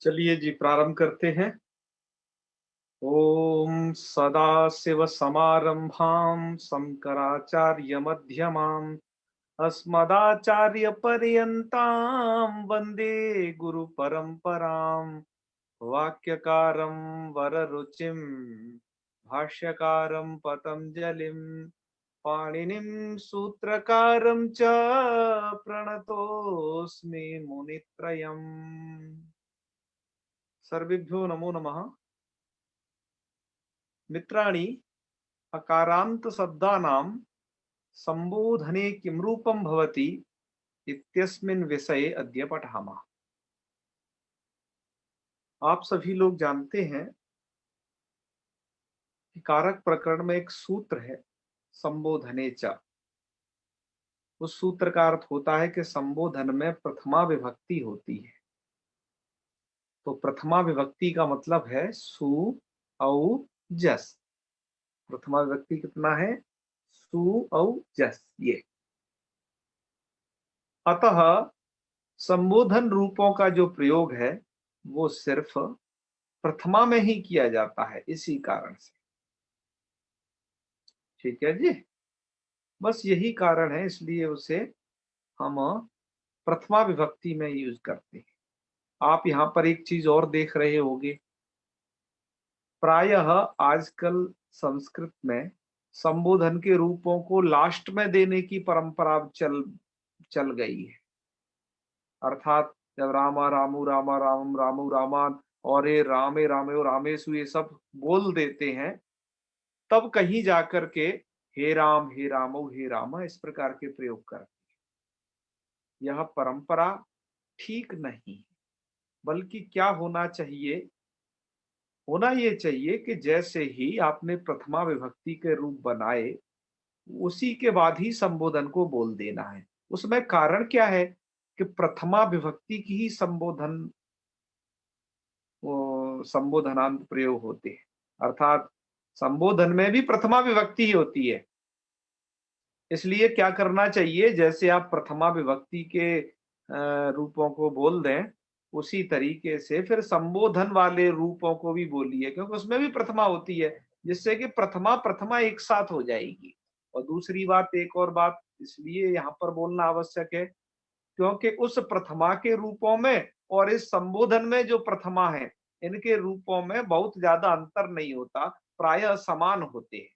चलिए जी प्रारंभ करते हैं। ओम सदाशिव समारंभां शंकराचार्य मध्यमाम् अस्मदाचार्य पर्यन्तां वन्दे गुरु परंपराम्। वाक्यकारं वररुचिं भाष्यकारं पतंजलिं पाणिनिं सूत्रकारं च प्रणतोऽस्मि मुनित्रयम्। सर्वेभ्यो नमो नमः। मित्राणि, अकारांत शब्दानां संबोधने किं रूपं भवति इत्यस्मिन् विषये अद्य पठामः। आप सभी लोग जानते हैं कि कारक प्रकरण में एक सूत्र है संबोधने च। उस सूत्र का अर्थ होता है कि संबोधन में प्रथमा विभक्ति होती है। तो प्रथमा विभक्ति का मतलब है सु औ जस। प्रथमा विभक्ति कितना है? सु औ जस। ये अतः संबोधन रूपों का जो प्रयोग है वो सिर्फ प्रथमा में ही किया जाता है, इसी कारण से। ठीक है जी, बस यही कारण है, इसलिए उसे हम प्रथमा विभक्ति में यूज करते हैं। आप यहाँ पर एक चीज और देख रहे होंगे, प्रायः आजकल संस्कृत में संबोधन के रूपों को लास्ट में देने की परंपरा चल गई है। अर्थात जब रामा रामू रामा रामम रामू रामान और ये रामे रामे और रामेशु ये सब बोल देते हैं, तब कहीं जाकर के हे रामो हे रामा इस प्रकार के प्रयोग करते हैं। यह परंपरा ठीक नहीं, बल्कि क्या होना चाहिए? होना ये चाहिए कि जैसे ही आपने प्रथमा विभक्ति के रूप बनाए, उसी के बाद ही संबोधन को बोल देना है। उसमें कारण क्या है कि प्रथमा विभक्ति की ही संबोधनांत प्रयोग होते हैं। अर्थात संबोधन में भी प्रथमा विभक्ति ही होती है। इसलिए क्या करना चाहिए, जैसे आप प्रथमा विभक्ति के रूपों को बोल दें, उसी तरीके से फिर संबोधन वाले रूपों को भी बोलिए, क्योंकि उसमें भी प्रथमा होती है, जिससे कि प्रथमा प्रथमा एक साथ हो जाएगी। और दूसरी बात, एक और बात इसलिए यहाँ पर बोलना आवश्यक है क्योंकि उस प्रथमा के रूपों में और इस संबोधन में जो प्रथमा है, इनके रूपों में बहुत ज्यादा अंतर नहीं होता, प्रायः समान होते हैं।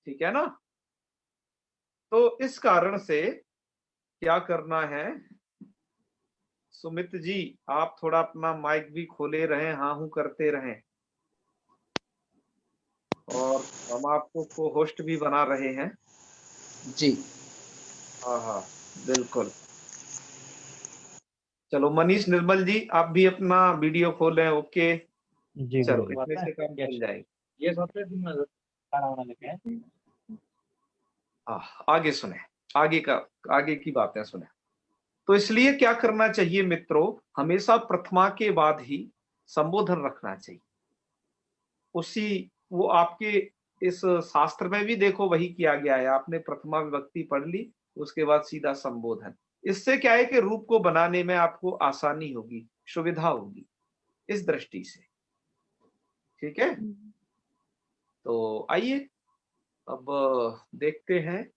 ठीक है ना? तो इस कारण से क्या करना है, सुमित जी आप थोड़ा अपना माइक भी खोले रहें, हाँ हूं करते रहें, और हम आपको को होस्ट भी बना रहे हैं जी। हाँ हाँ बिल्कुल। चलो मनीष निर्मल जी आप भी अपना वीडियो खोलें। ओके जी चलो, गुरुजी। इतने से काम चल जाएगा। ये सबसे खाना वाना लेके आए। आगे सुने, आगे की बातें सुने। तो इसलिए क्या करना चाहिए मित्रों, हमेशा प्रथमा के बाद ही संबोधन रखना चाहिए। उसी वो आपके इस शास्त्र में भी देखो वही किया गया है। आपने प्रथमा विभक्ति पढ़ ली, उसके बाद सीधा संबोधन। इससे क्या है कि रूप को बनाने में आपको आसानी होगी, सुविधा होगी, इस दृष्टि से। ठीक है, तो आइए अब देखते हैं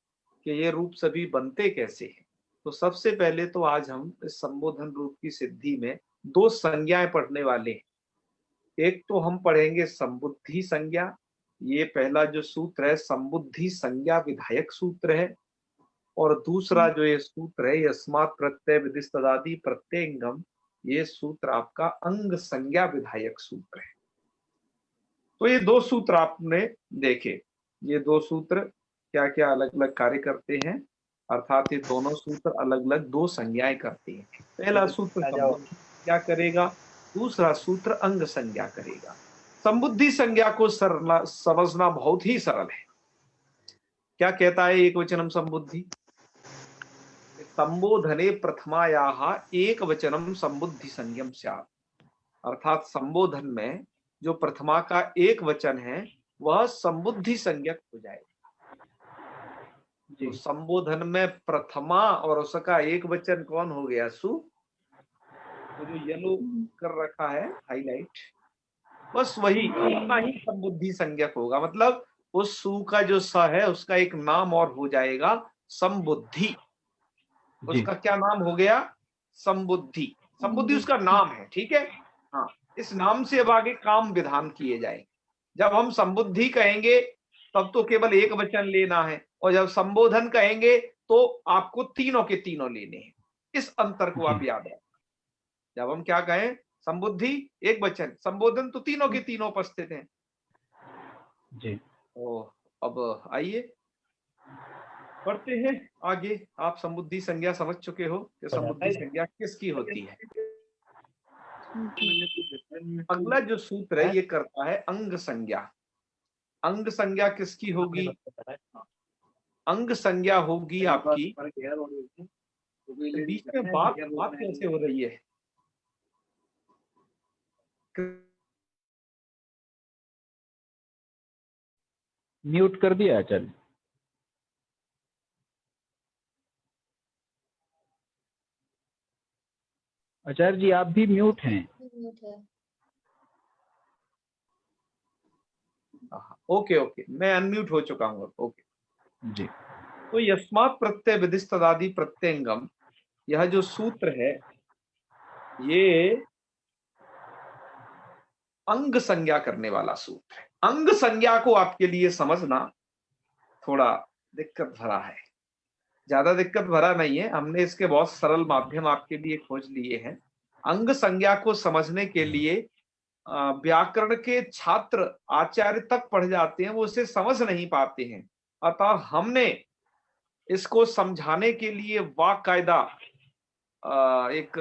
कि ये रूप सभी बनते कैसे हैं। तो सबसे पहले तो आज हम इस संबोधन रूप की सिद्धि में दो संज्ञाएं पढ़ने वाले हैं। एक तो हम पढ़ेंगे संबुद्धि संज्ञा। ये पहला जो सूत्र है संबुद्धि संज्ञा विधायक सूत्र है। और दूसरा जो ये सूत्र है यस्मात् प्रत्यय विधिस्तदादि प्रत्ययंगम, ये सूत्र आपका अंग संज्ञा विधायक सूत्र है। तो ये दो सूत्र आपने देखे, ये दो सूत्र क्या क्या अलग अलग कार्य करते हैं, अर्थात ये दोनों सूत्र अलग अलग दो संज्ञाएं करते हैं। पहला सूत्र संबुद्धि संज्ञा करेगा, दूसरा सूत्र अंग संज्ञा करेगा। संबुद्धि संज्ञा को समझना बहुत ही सरल है। क्या कहता है एक वचनम संबुद्धि? संबोधने प्रथमायाः एक वचनम संबुद्धि संज्ञम स्यात्। अर्थात संबोधन में जो प्रथमा का एक वचन है वह संबुद्धि संज्ञक हो जाएगा। तो संबोधन में प्रथमा और उसका एक वचन कौन हो गया? सु। तो जो येलो कर रखा है हाईलाइट, बस वही उतना ही समबुद्धि संज्ञक होगा। मतलब उस सु का जो स है उसका एक नाम और हो जाएगा समबुद्धि। जी उसका क्या नाम हो गया? समबुद्धि। समबुद्धि उसका नाम है, ठीक है। हाँ, इस नाम से अब आगे काम विधान किए जाएंगे। जब हम समबुद्धि कहेंगे तब तो केवल एक वचन लेना है, और जब संबोधन कहेंगे तो आपको तीनों के तीनों लेने हैं। इस अंतर को जी आप याद रखें। जब हम क्या कहें, संबुद्धि एक वचन, संबोधन तो तीनों के तीनों उपस्थित हैं। जी। तो अब आइए बढ़ते हैं आगे। आप संबुद्धि संज्ञा समझ चुके हो कि संबुद्धि संज्ञा किसकी होती है। अगला जो सूत्र है ये करता है अंग संज्ञा। अंग संज्ञा किसकी होगी? अंग संज्ञा होगी आपकी। बीच में बात बात कैसे हो रही है? म्यूट कर दिया आचार्य। आचार्य जी आप भी म्यूट हैं। ओके ओके, मैं अनम्यूट हो चुका हूँ। ओके, जी तो यस्मात् प्रत्यय विधिस्तदादि प्रत्यंगम, यह जो सूत्र है ये अंग संज्ञा करने वाला सूत्र है। अंग संज्ञा को आपके लिए समझना थोड़ा दिक्कत भरा है। ज्यादा दिक्कत भरा नहीं है, हमने इसके बहुत सरल माध्यम आपके लिए खोज लिए हैं। अंग संज्ञा को समझने के लिए व्याकरण के छात्र आचार्य तक पढ़ जाते हैं, वो इसे समझ नहीं पाते हैं। अतः हमने इसको समझाने के लिए वाकायदा एक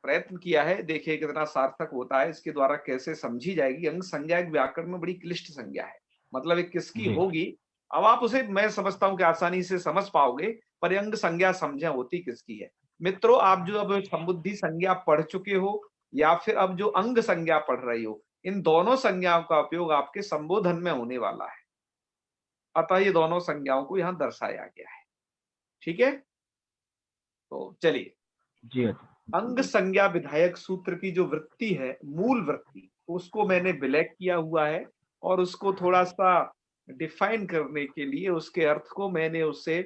प्रयत्न किया है। देखिए कितना सार्थक होता है, इसके द्वारा कैसे समझी जाएगी। अंग संज्ञा एक व्याकरण में बड़ी क्लिष्ट संज्ञा है। मतलब एक किसकी जी होगी, अब आप उसे, मैं समझता हूं कि आसानी से समझ पाओगे, पर ये अंग संज्ञा समझे होती किसकी है। मित्रों, आप जो अब संबुद्धि संज्ञा पढ़ चुके हो या फिर अब जो अंग संज्ञा पढ़ रही हो, इन दोनों संज्ञाओं का उपयोग आपके संबोधन में होने वाला है। अतः ये दोनों संज्ञाओं को यहां दर्शाया गया है, ठीक है। तो चलिए, जी आचार्य। अंग संज्ञा विधायक सूत्र की जो वृत्ति है, मूल वृत्ति, उसको मैंने ब्लैक किया हुआ है, और उसको थोड़ा सा डिफाइन करने के लिए उसके अर्थ को मैंने उसे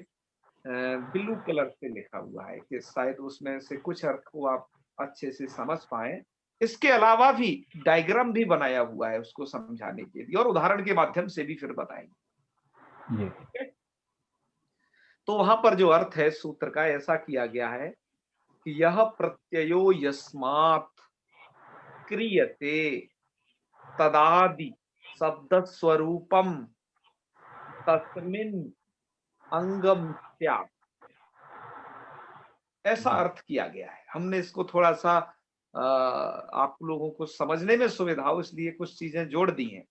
ब्लू कलर से लिखा हुआ है, कि शायद उसमें से कुछ अर्थ को आप अच्छे से समझ पाए। इसके अलावा भी डायग्राम भी बनाया हुआ है उसको समझाने के लिए, और उदाहरण के माध्यम से भी फिर बताएंगे। जी ठीक है? तो वहां पर जो अर्थ है सूत्र का, ऐसा किया गया है कि यह प्रत्ययो यस्मात् क्रियते तदादि शब्द स्वरूपम तस्मिन् अंगम स्यात्, ऐसा अर्थ किया गया है। हमने इसको थोड़ा सा आप लोगों को समझने में सुविधा हो इसलिए कुछ चीजें जोड़ दी हैं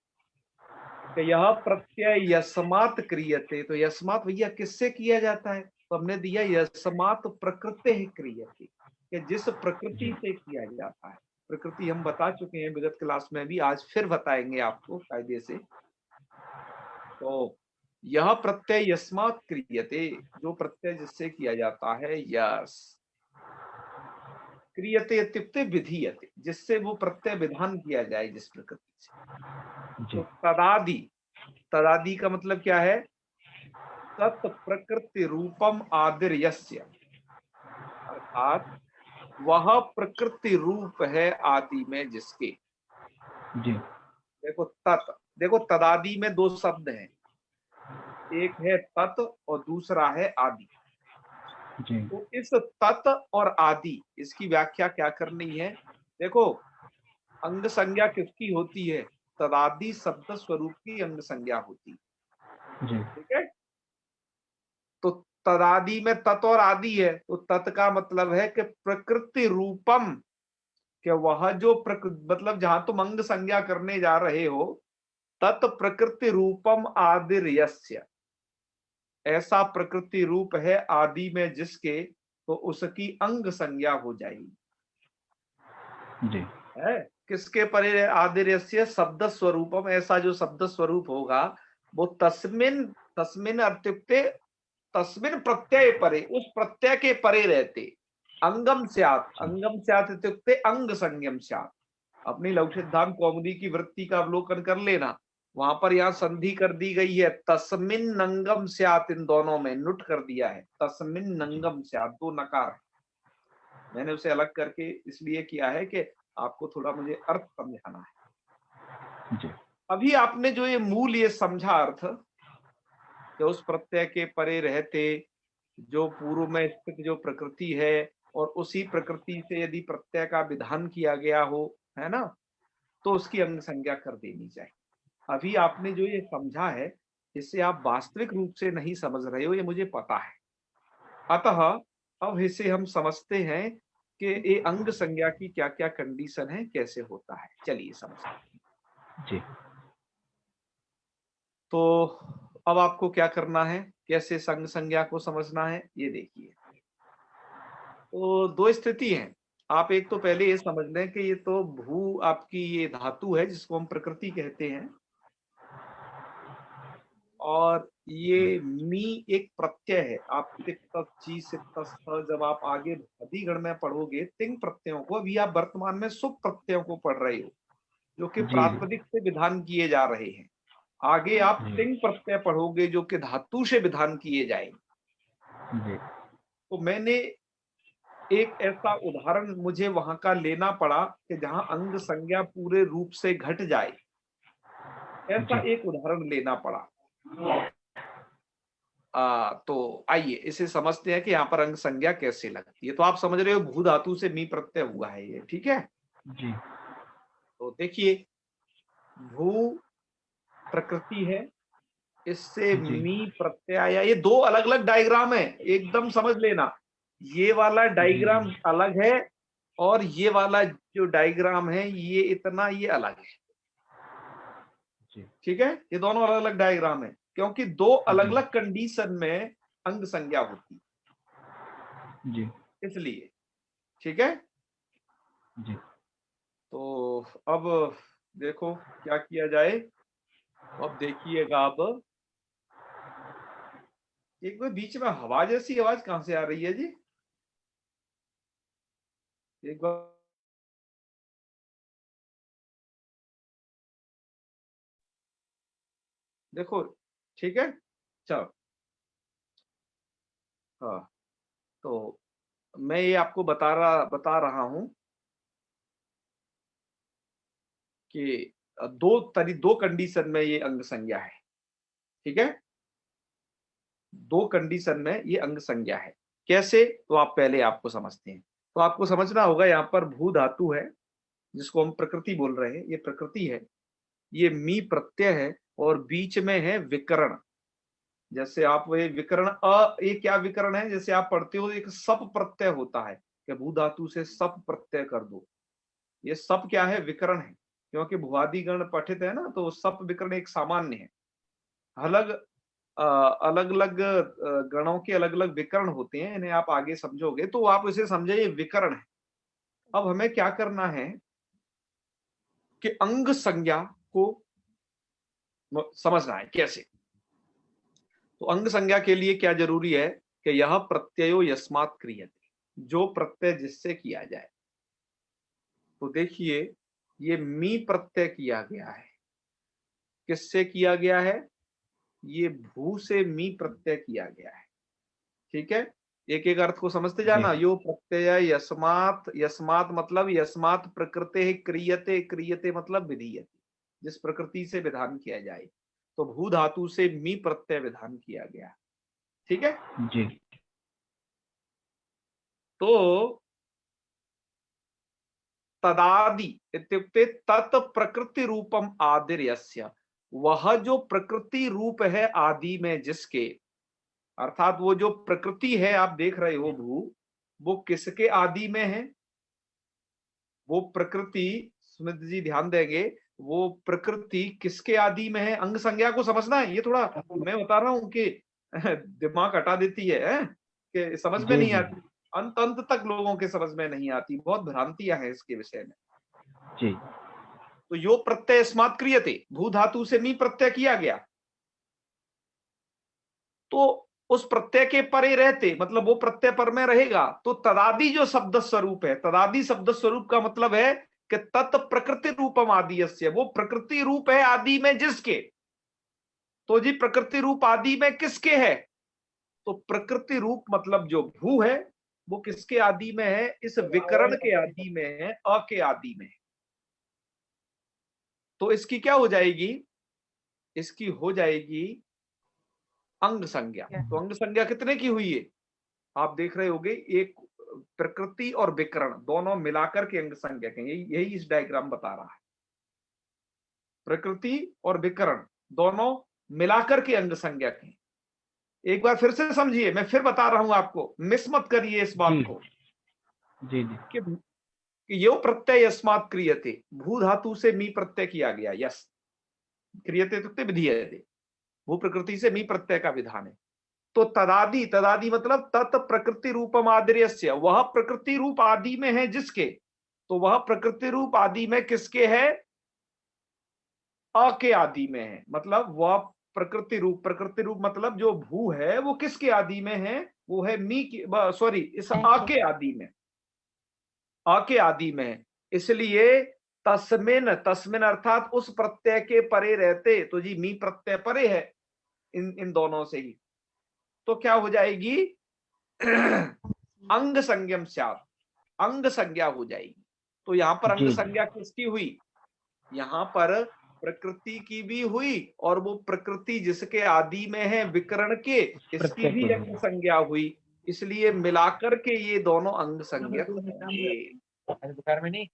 कि यह प्रत्यय यस्मात् क्रियते। तो यस्मात् भैया किससे किया जाता है? तो हमने दिया यस्मात् प्रकृते क्रियते, कि जिस प्रकृति से किया जाता है। प्रकृति हम बता चुके हैं विगत क्लास में भी, आज फिर बताएंगे आपको कायदे से। तो यह प्रत्यय यस्मात् क्रियते, जो प्रत्यय जिससे किया जाता है, यस क्रियते इत्युक्ते विधीयते, जिससे वो प्रत्यय विधान किया जाए जिस प्रकृति से। जी तो तदादि, तदादि का मतलब क्या है? तत् प्रकृति रूपम आदिर्यस्य, अर्थात वह प्रकृति रूप है आदि में जिसके। जी देखो तत्, देखो तदादि में दो शब्द हैं, एक है तत् और दूसरा है आदि। जी तो इस तत् और आदि, इसकी व्याख्या क्या करनी है? देखो, अंग संज्ञा किसकी होती है? तदादि शब्द स्वरूप की अंग संज्ञा होती है, जी ठीक है। तो तदादि में तत् और आदि है, तो तत् का मतलब है कि प्रकृति रूपम, कि वह जो मतलब जहां तुम अंग संज्ञा करने जा रहे हो, तत् प्रकृति रूपम आदिर्यस्य, ऐसा प्रकृति रूप है आदि में जिसके, तो उसकी अंग संज्ञा हो जाएगी। जी है किसके परे? आदिर्यस्य शब्द स्वरूपम, ऐसा जो शब्द स्वरूप होगा वो तस्मिन, तस्मिन अत्युक्ते तस्मिन प्रत्यय परे, उस प्रत्यय के परे रहते। अंगम स्यात् इत्युक्ते अंग संज्ञम स्यात्। अपनी लघु सिद्धांत कौमुदी की वृत्ति का अवलोकन कर लेना, वहां पर यहाँ संधि कर दी गई है, तस्मिन नंगम स्यात्, इन दोनों में नुट कर दिया है, तस्मिन नंगम स्यात्, दो नकार है। मैंने उसे अलग करके इसलिए किया है कि आपको थोड़ा मुझे अर्थ समझाना है। जी अभी आपने जो ये मूल ये समझा अर्थ, कि उस प्रत्यय के परे रहते जो पूर्व में स्थित जो प्रकृति है, और उसी प्रकृति से यदि प्रत्यय का विधान किया गया हो, है ना, तो उसकी अंग संज्ञा कर देनी चाहिए। अभी आपने जो ये समझा है, इससे आप वास्तविक रूप से नहीं समझ रहे हो, ये मुझे पता है। अतः अब इसे हम समझते हैं कि ये अंग संज्ञा की क्या क्या कंडीशन है, कैसे होता है। चलिए समझते हैं। जी तो अब आपको क्या करना है, कैसे संग संज्ञा को समझना है, ये देखिए। तो दो स्थिति हैं। आप एक तो पहले ये समझ लें कि ये तो भू आपकी ये धातु है जिसको हम प्रकृति कहते हैं, और ये मी एक प्रत्यय है। आप तिक तक ची सिक तस थ, जब आप आगे अधिगण में पढ़ोगे तिंग प्रत्ययों को, अभी आप वर्तमान में सुप प्रत्ययों को पढ़ रहे हो, जो कि जी प्रातिपदिक से विधान किए जा रहे हैं। आगे आप जी तिंग प्रत्यय पढ़ोगे जो कि धातु से विधान किए जाएंगे। जी तो मैंने एक ऐसा उदाहरण मुझे वहां का लेना पड़ा कि जहां अंग संज्ञा पूरे रूप से घट जाए, ऐसा जी एक उदाहरण लेना पड़ा। तो आइए इसे समझते हैं कि यहाँ पर अंग संज्ञा कैसे लगती है। तो आप समझ रहे हो भू धातु से मी प्रत्यय हुआ है ये, ठीक है। जी तो देखिए, भू प्रकृति है, इससे जी मी प्रत्यय आया। ये दो अलग अलग डायग्राम है, एकदम समझ लेना। ये वाला जी डायग्राम अलग है, और ये वाला जो डायग्राम है ये इतना ये अलग है, जी ठीक है। ये दोनों अलग अलग डायग्राम है, क्योंकि दो अलग जी अलग कंडीशन में अंग संज्ञा होती जी है, इसलिए, ठीक है। जी तो अब देखो क्या किया जाए। अब देखिएगा, अब एक बार बीच में हवा जैसी आवाज कहां से आ रही है जी, एक बार देखो, ठीक है। चलो, हाँ, तो मैं ये आपको बता रहा हूं कि दो कंडीशन में ये अंग संज्ञा है, ठीक है। दो कंडीशन में ये अंग संज्ञा है। कैसे, तो आप पहले आपको समझते हैं। तो आपको समझना होगा, यहाँ पर भू धातु है जिसको हम प्रकृति बोल रहे हैं, ये प्रकृति है, ये मी प्रत्यय है, और बीच में है विकरण। जैसे आप ये विकरण ये क्या विकरण है, जैसे आप पढ़ते हो एक सप प्रत्यय होता है कि भू धातु से सप प्रत्यय कर दो। ये सप क्या है, विकरण है, क्योंकि भुआदि गण पठित है ना, तो सप विकरण एक सामान्य है। अलग अलग अलग गणों के अलग अलग विकर्ण होते हैं, इन्हें आप आगे समझोगे तो आप इसे समझे ये विकर्ण है। अब हमें क्या करना है कि अंग संज्ञा को समझना है कैसे। तो अंग संज्ञा के लिए क्या जरूरी है कि यह प्रत्ययो यस्मात् क्रियते, जो प्रत्यय जिससे किया जाए। तो देखिए, ये मी प्रत्यय किया गया है, किससे किया गया है, ये भू से मी प्रत्यय किया गया है, ठीक है। एक एक अर्थ को समझते जी जाना। यो प्रत्यय यस्मात्, यस्मात् मतलब यस्मात् प्रकृते क्रियते, क्रियते मतलब विधीयते, जिस प्रकृति से विधान किया जाए। तो भू धातु से मी प्रत्यय विधान किया गया, ठीक है। जी तो तदादि इत्युक्ते तत् प्रकृति रूपम आदिर यस्य, वह जो प्रकृति रूप है आदि में जिसके, अर्थात वो जो प्रकृति है आप देख रहे हो भू, वो किसके आदि में है, वो प्रकृति, सुमित जी ध्यान देंगे, वो प्रकृति किसके आदि में है। अंग संज्ञा को समझना है, ये थोड़ा मैं बता रहा हूं कि दिमाग हटा देती है, कि समझ में जी नहीं जी आती, अंत अंत तक लोगों के समझ में नहीं आती, बहुत भ्रांतियां हैं इसके विषय में। जी तो यो प्रत्यय स्मात् क्रियते, भू धातु से मी प्रत्यय किया गया। तो उस प्रत्यय के परे रहते, मतलब वो प्रत्यय पर में रहेगा, तो तदादि जो शब्द स्वरूप है, तदादि शब्द स्वरूप का मतलब है कि तत् प्रकृति रूपम आदियस्य, वो प्रकृति रूप है आदि में जिसके। तो जी प्रकृति रूप आदि में किसके है? तो प्रकृति रूप मतलब जो भू है वो किसके आदि में है? इस विकरण के आदि में है, अ के आदि में है। तो इसकी क्या हो जाएगी? इसकी हो जाएगी अंग संज्ञा। तो अंग संज्ञा कितने की हुई है? आप देख रहे होगे, एक प्रकृति और विकरण दोनों मिलाकर के अंग संज्ञा के, यही इस डायग्राम बता रहा है। प्रकृति और विकरण दोनों मिलाकर के अंग संज्ञा के। एक बार फिर से समझिए, मैं फिर बता रहा हूं आपको, मिस मत करिए इस बात को। जी जी कि यो प्रत्यय यस्मात् क्रियते, भू धातु से मी प्रत्यय किया गया, यस क्रियते तो विधीयते, भू प्रकृति से मी प्रत्यय का विधान है। तो तदादि, तदादि मतलब तत् प्रकृति रूपम आदिर्यस्य, वह प्रकृति रूप आदि में है जिसके। तो वह प्रकृति रूप आदि में किसके है? अ के आदि में है। मतलब वह प्रकृति रूप मतलब जो भू है वो किसके आदि में है? वो है मी की, सॉरी, इस अ के आदि में, अ के आदि में है। इसलिए तस्मिन, तस्मिन अर्थात उस प्रत्यय के परे रहते, तो जी मी प्रत्यय परे है इन इन दोनों से ही, तो क्या हो जाएगी? अंग संज्ञम स्यात्, अंग संज्ञा हो जाएगी। तो यहां पर अंग जी संज्ञा किसकी हुई? यहां पर प्रकृति की भी हुई, और वो प्रकृति जिसके आदि में है विकरण के, इसकी प्रत्यय भी के अंग संज्ञा हुई। इसलिए मिलाकर के ये दोनों अंग संज्ञा होंगे। दोपहर में नहीं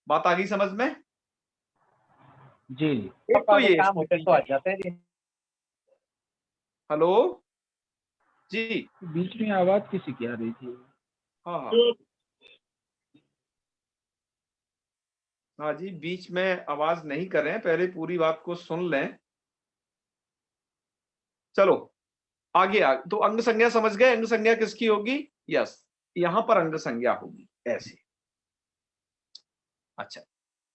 बात आ गई समझ में? जी जी एक तो ये काम होते तो आ जाते हैं। हेलो जी, बीच में आवाज किसी की आ रही थी। हाँ हाँ हाँ जी, बीच में आवाज नहीं करें, पहले पूरी बात को सुन लें। चलो आगे तो अंग संज्ञा समझ गए, अंग संज्ञा किसकी होगी? यस, यहां पर अंग संज्ञा होगी ऐसे। अच्छा,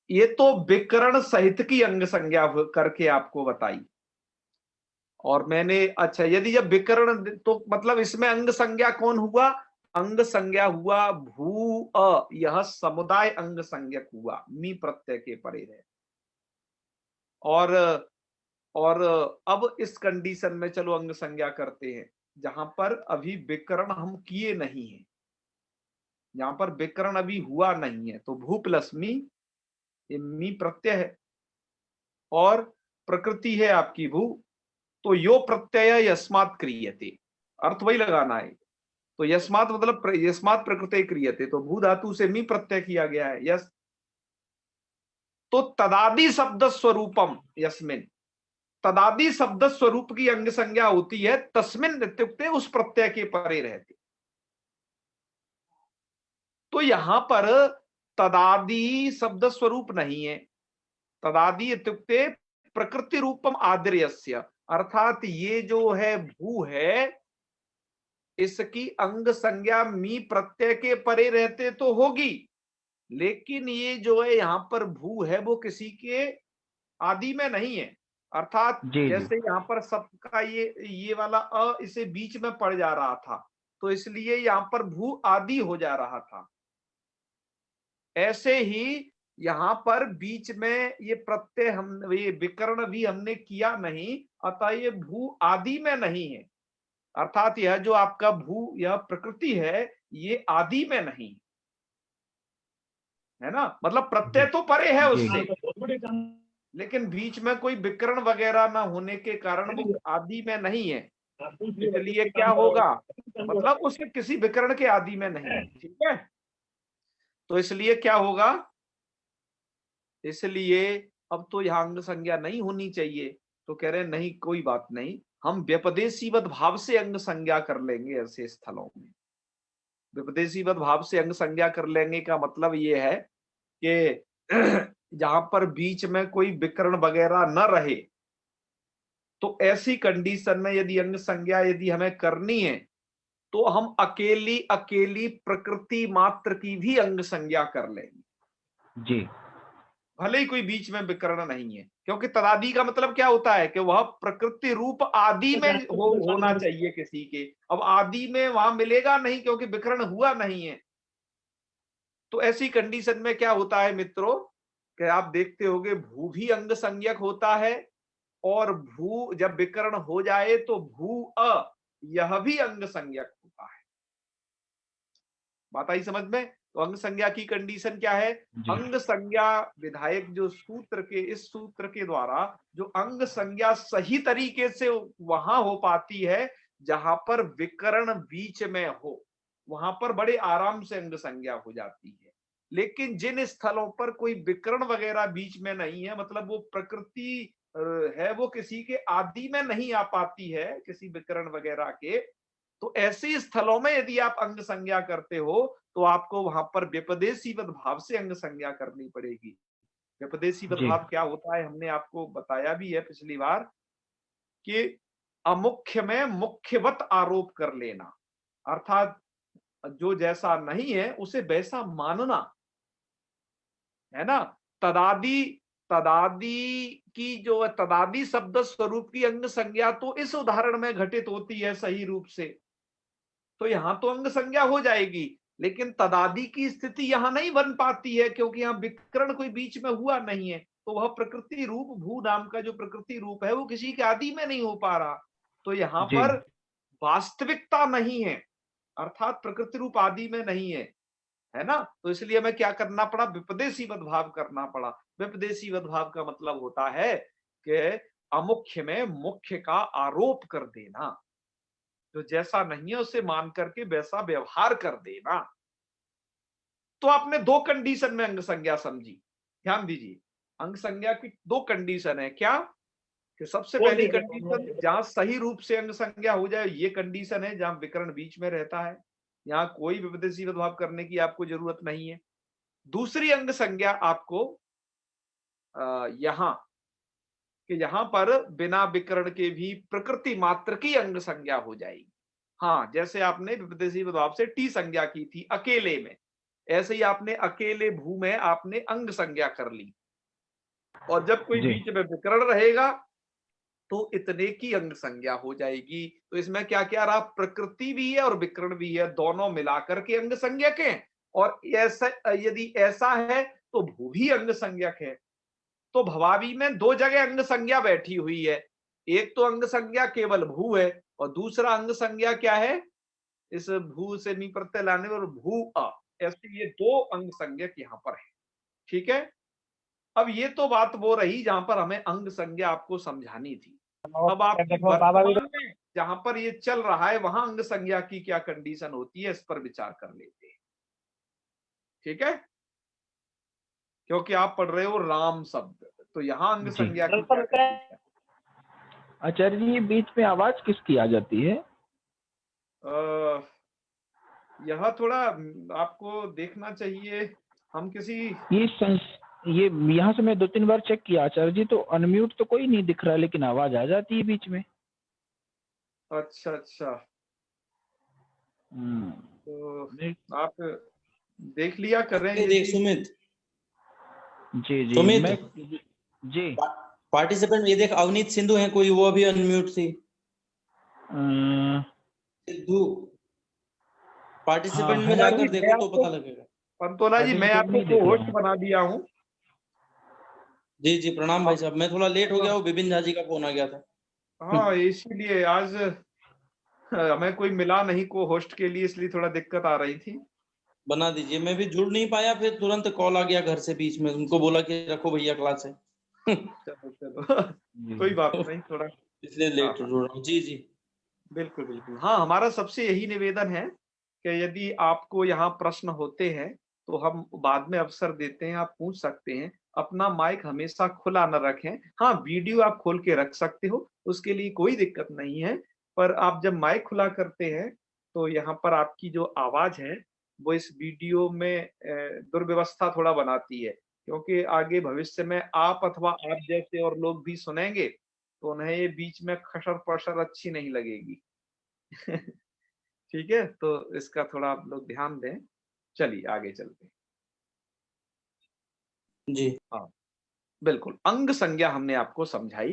ये तो विकरण सहित की अंग संज्ञा करके आपको बताई। और मैंने, अच्छा, यदि जब विकरण, तो मतलब इसमें अंग संज्ञा कौन हुआ? अंग संज्ञा हुआ भू अ, यह समुदाय अंग संज्ञक हुआ, मी प्रत्यय के परे रहे। और अब इस कंडीशन में चलो अंग संज्ञा करते हैं जहां पर अभी विकरण हम किए नहीं है, जहां पर विकरण अभी हुआ नहीं है। तो भू प्लस मी, ये मी प्रत्यय है और प्रकृति है आपकी भू। तो यो प्रत्यय यस्मात् क्रियते, अर्थ वही लगाना है। तो यस्मात् मतलब यस्मात् प्रकृति क्रियते, तो भू धातु से मी प्रत्यय किया गया है, यस। तो तदादि शब्द स्वरूपम यस्मिन, तदादि शब्द स्वरूप की अंग संज्ञा होती है तस्मिन इत्युक्ते उस प्रत्यय के परे रहते। तो यहां पर तदादि शब्द स्वरूप नहीं है, तदादि इत्युक्ते प्रकृति रूपम आदिर्यस्य, अर्थात ये जो है भू है, इसकी अंग संज्ञा मी प्रत्यय के परे रहते तो होगी, लेकिन ये जो है यहां पर भू है वो किसी के आदि में नहीं है। अर्थात जी जी जैसे यहां पर सबका ये वाला अ इसे बीच में पड़ जा रहा था, तो इसलिए यहां पर भू आदि हो जा रहा था। ऐसे ही यहां पर बीच में ये प्रत्यय हम, ये विकर्ण भी हमने किया नहीं, अतः ये भू आदि में नहीं है। अर्थात यह जो आपका भू, यह प्रकृति है, ये आदि में नहीं है ना, मतलब प्रत्यय तो परे है जी उससे, लेकिन बीच में कोई विकर्ण वगैरह ना होने के कारण वो आदि में नहीं है। इसलिए क्या होगा, मतलब उसके किसी विकर्ण के आदि में नहीं है, ठीक है। तो इसलिए क्या होगा, इसलिए अब तो यहां अंग संज्ञा नहीं होनी चाहिए। तो कह रहे नहीं, कोई बात नहीं, हम व्यपदेशीवत भाव से अंग संज्ञा कर लेंगे ऐसे स्थलों में। व्यपदेशीवत भाव से अंग संज्ञा कर लेंगे का मतलब ये है कि जहां पर बीच में कोई विकर्ण वगैरह न रहे, तो ऐसी कंडीशन में यदि अंग संज्ञा यदि हमें करनी है, तो हम अकेली अकेली प्रकृति मात्र की भी अंग संज्ञा कर लेंगे। जी भले ही कोई बीच में विकर्ण नहीं है, क्योंकि तदादि का मतलब क्या होता है कि वह प्रकृति रूप आदि में होना चाहिए किसी के। अब आदि में वहां मिलेगा नहीं, क्योंकि विकर्ण हुआ नहीं है। तो ऐसी कंडीशन में क्या होता है मित्रों कि आप देखते होंगे भू भी अंग संज्ञक होता है, और भू जब विकर्ण हो जाए तो भू अ यह भी अंग संज्ञक होता है। बात आई समझ में? तो अंग संज्ञा की कंडीशन क्या है? जी अंग संज्ञा विधायक जो सूत्र के, इस सूत्र के द्वारा जो अंग संज्ञा सही तरीके से वहां हो पाती है जहां पर विकर्ण बीच में हो, वहां पर बड़े आराम से अंग संज्ञा हो जाती है। लेकिन जिन स्थलों पर कोई विकर्ण वगैरह बीच में नहीं है, मतलब वो प्रकृति है, वो किसी के आदि में नहीं आ पाती है, किसी विकर्ण वगैरह के, तो ऐसे स्थलों में यदि आप अंग संज्ञा करते हो तो आपको वहां पर व्यपदेशीवत भाव से अंग संज्ञा करनी पड़ेगी। व्यपदेशीवत जी भाव क्या होता है हमने आपको बताया भी है पिछली बार, कि अमुख्य में मुख्यवत आरोप कर लेना, अर्थात जो जैसा नहीं है उसे वैसा मानना, है ना। तदादि तदादि की जो तदादि शब्द स्वरूप की अंग संज्ञा तो इस उदाहरण में घटित होती है सही रूप से, तो यहां तो अंग संज्ञा हो जाएगी, लेकिन तदादि की स्थिति यहां नहीं बन पाती है, क्योंकि यहां विकर्ण कोई बीच में हुआ नहीं है। तो वह प्रकृति रूप भू नाम का जो प्रकृति रूप है वो किसी के आदि में नहीं हो पा रहा, तो यहां जी पर वास्तविकता नहीं है, अर्थात प्रकृति रूप आदि में नहीं है ना। तो इसलिए हमें क्या करना पड़ा? विपदेशीवत भाव करना पड़ा। विपदेशीवत भाव का मतलब होता है कि अमुख्य में मुख्य का आरोप कर देना, जो जैसा नहीं है उसे मान करके वैसा व्यवहार कर देना। तो आपने दो कंडीशन में अंग संज्ञा समझी, ध्यान दीजिए। अंग संज्ञा की दो कंडीशन है, क्या? कि सबसे पहली कंडीशन जहां सही रूप से अंग संज्ञा हो जाए, ये कंडीशन है जहां विकर्ण बीच में रहता है, यहां कोई विपदेशी भाव करने की आपको जरूरत नहीं है। दूसरी अंग संज्ञा आपको यहां कि यहां पर बिना विकर्ण के भी प्रकृति मात्र की अंग संज्ञा हो जाएगी। हाँ, जैसे आपने विपदेशी भाव से टी संज्ञा की थी अकेले में, ऐसे ही आपने अकेले भू में आपने अंग संज्ञा कर ली, और जब कोई जी बीच में विकर्ण रहेगा तो इतने की अंग संज्ञा हो जाएगी। तो इसमें क्या क्या रहा? प्रकृति भी है और विकर्ण भी है, दोनों मिलाकर के अंग संज्ञक हैं। और ऐसा यदि ऐसा है तो भू भी अंग संज्ञक है। तो भवावी में दो जगह अंग संज्ञा बैठी हुई है, एक तो अंग संज्ञा केवल भू है, और दूसरा अंग संज्ञा क्या है? इस भू से नी प्रत्यय लाने पर भू अ, ऐसे ये दो अंग संज्ञक यहां पर है। ठीक है। अब ये तो बात वो रही जहां पर हमें अंग संज्ञा आपको समझानी थी। अब आपकी देखो बाबा भी वर्तमान में जहां पर ये चल रहा है वहां अंग संज्ञा की क्या कंडीशन होती है, इस पर विचार कर लेते हैं। ठीक है, क्योंकि आप पढ़ रहे हो राम शब्द, तो यहां अंग जी संज्ञा की क्या कंडीशन? आचार्य जी, ये बीच में आवाज किसकी आ जाती है? यह थोड़ा आपको देखना चाहिए। हम किसी ये संस ये यहाँ से मैं 2-3 बार चेक किया आचार्य जी, तो अनम्यूट तो कोई नहीं दिख रहा, लेकिन आवाज आ जाती है बीच में। अच्छा अच्छा, तो नहीं, आप देख लिया करें ये ये देख चीज। सुमित, जी जी सुमित मैं जी पार्टिसिपेंट ये देख, अवनीत सिंधु है कोई, वो अभी अनम्यूट थी। अ, सिद्धू हाँ पार्टिसिपेंट में है तो। जाकर देखो तो पता लगेगा। पंतोला जी, मैं पार्टिसिपेंट आपको नहीं दिख को रहा होस्ट हूँ। बना दिया हूँ। जी जी प्रणाम भाई साहब, मैं थोड़ा लेट हो गया हूँ, विपिन झा जी का फोन आ गया था। हाँ, इसीलिए आज हमें कोई मिला नहीं को होस्ट के लिए, इसलिए थोड़ा दिक्कत आ रही थी। बना दीजिए, मैं भी जुड़ नहीं पाया, फिर तुरंत कॉल आ गया घर से बीच में, उनको बोला कि रखो भैया क्लास है। चलो चलो कोई बात नहीं, थोड़ा। इसलिए हाँ लेट हाँ, जुड़ रहा हूँ। जी जी बिल्कुल बिल्कुल। हाँ, हमारा सबसे यही निवेदन है कि यदि आपको यहाँ प्रश्न होते हैं तो हम बाद में अवसर देते हैं, आप पूछ सकते हैं। अपना माइक हमेशा खुला न रखें। हाँ, वीडियो आप खोल के रख सकते हो, उसके लिए कोई दिक्कत नहीं है। पर आप जब माइक खुला करते हैं तो यहाँ पर आपकी जो आवाज है वो इस वीडियो में दुर्व्यवस्था थोड़ा बनाती है, क्योंकि आगे भविष्य में आप अथवा आप जैसे और लोग भी सुनेंगे तो उन्हें ये बीच में खसर पसर अच्छी नहीं लगेगी। ठीक है, तो इसका थोड़ा आप लोग ध्यान दें। चलिए आगे चलते हैं। जी। हाँ, बिल्कुल, अंग संज्ञा हमने आपको समझाई,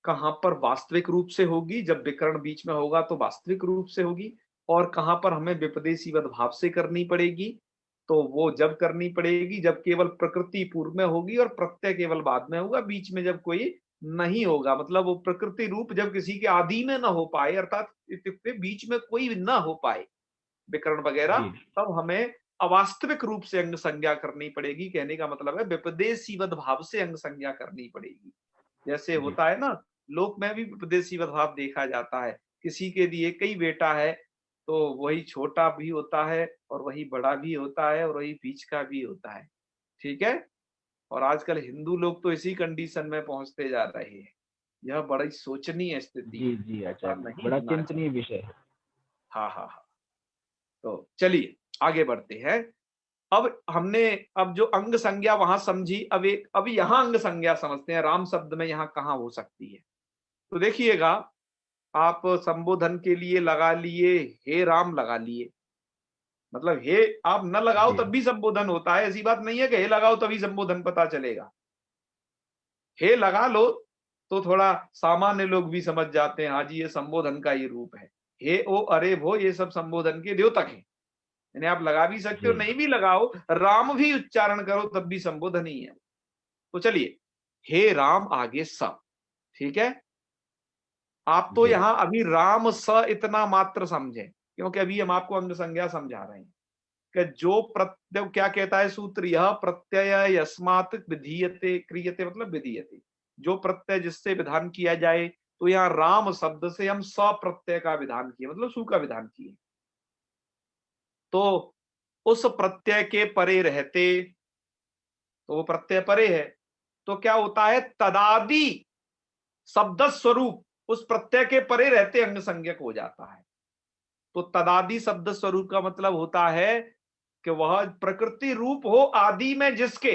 कहां पर वास्तविक रूप से होगी, जब विकर्ण बीच में होगा तो वास्तविक रूप से होगी, और कहां पर हमें विपदेशीवत भाव से करनी पड़ेगी, तो वो जब करनी पड़ेगी जब केवल प्रकृति पूर्व में होगी और प्रत्यय केवल बाद में होगा, बीच में जब कोई नहीं होगा, मतलब वो प्रकृति रूप जब किसी के आदि में न हो पाए, अर्थात इत्युक्ते बीच में कोई न हो पाए विकर्ण वगैरह, जी तब हमें अवास्तविक रूप से अंग संज्ञा करनी पड़ेगी। कहने का मतलब है विपदेशीवत भाव से अंग संज्ञा करनी पड़ेगी। जैसे जी होता है ना, लोक में भी विपदेशीवत भाव देखा जाता है, किसी के लिए कई बेटा है तो वही छोटा भी होता है और वही बड़ा भी होता है और वही बीच का भी होता है, ठीक है। और आजकल हिंदू लोग तो इसी कंडीशन में पहुंचते जा रहे हैं। यह बड़ी शोचनीय स्थिति जी है, जी ऐसा आचार्य जी, नहीं बड़ा होना चाहिए। चिंतनीय विषय है। हाँ हाँ हाँ। तो चलिए आगे बढ़ते हैं। अब हमने, अब जो अंग संज्ञा वहां समझी, अब यहाँ अंग संज्ञा समझते हैं, राम शब्द में यहाँ कहाँ हो सकती है। तो देखिएगा, आप संबोधन के लिए लगा लिए हे राम लगा लिए, मतलब हे आप न लगाओ जी तब भी संबोधन होता है, ऐसी बात नहीं है कि हे लगाओ तभी संबोधन पता चलेगा। हे लगा लो तो थोड़ा सामान्य लोग भी समझ जाते हैं, हाँ जी ये संबोधन का ही रूप है। हे ओ अरे वो ये सब संबोधन के द्योतक है, यानी आप लगा भी सकते हो, जी नहीं भी लगाओ, राम भी उच्चारण करो तब भी संबोधन ही है। तो चलिए, हे राम आगे स, ठीक है। आप तो जी यहां अभी राम स इतना मात्र समझे, क्योंकि अभी हम आपको अंग संज्ञा समझा रहे हैं कि जो प्रत्यय, क्या कहता है सूत्र, यह प्रत्यय यस्मात् विधीयते क्रियते, मतलब विधीयते, जो प्रत्यय जिससे विधान किया जाए, तो यहाँ राम शब्द से हम स प्रत्यय का विधान किए, मतलब सु का विधान किए। तो उस प्रत्यय के परे रहते, तो वो प्रत्यय परे है, तो क्या होता है, तदादि शब्द स्वरूप उस प्रत्यय के परे रहते अंग संज्ञक हो जाता है। तो तदादि शब्द स्वरूप का मतलब होता है कि वह प्रकृति रूप हो आदि में जिसके,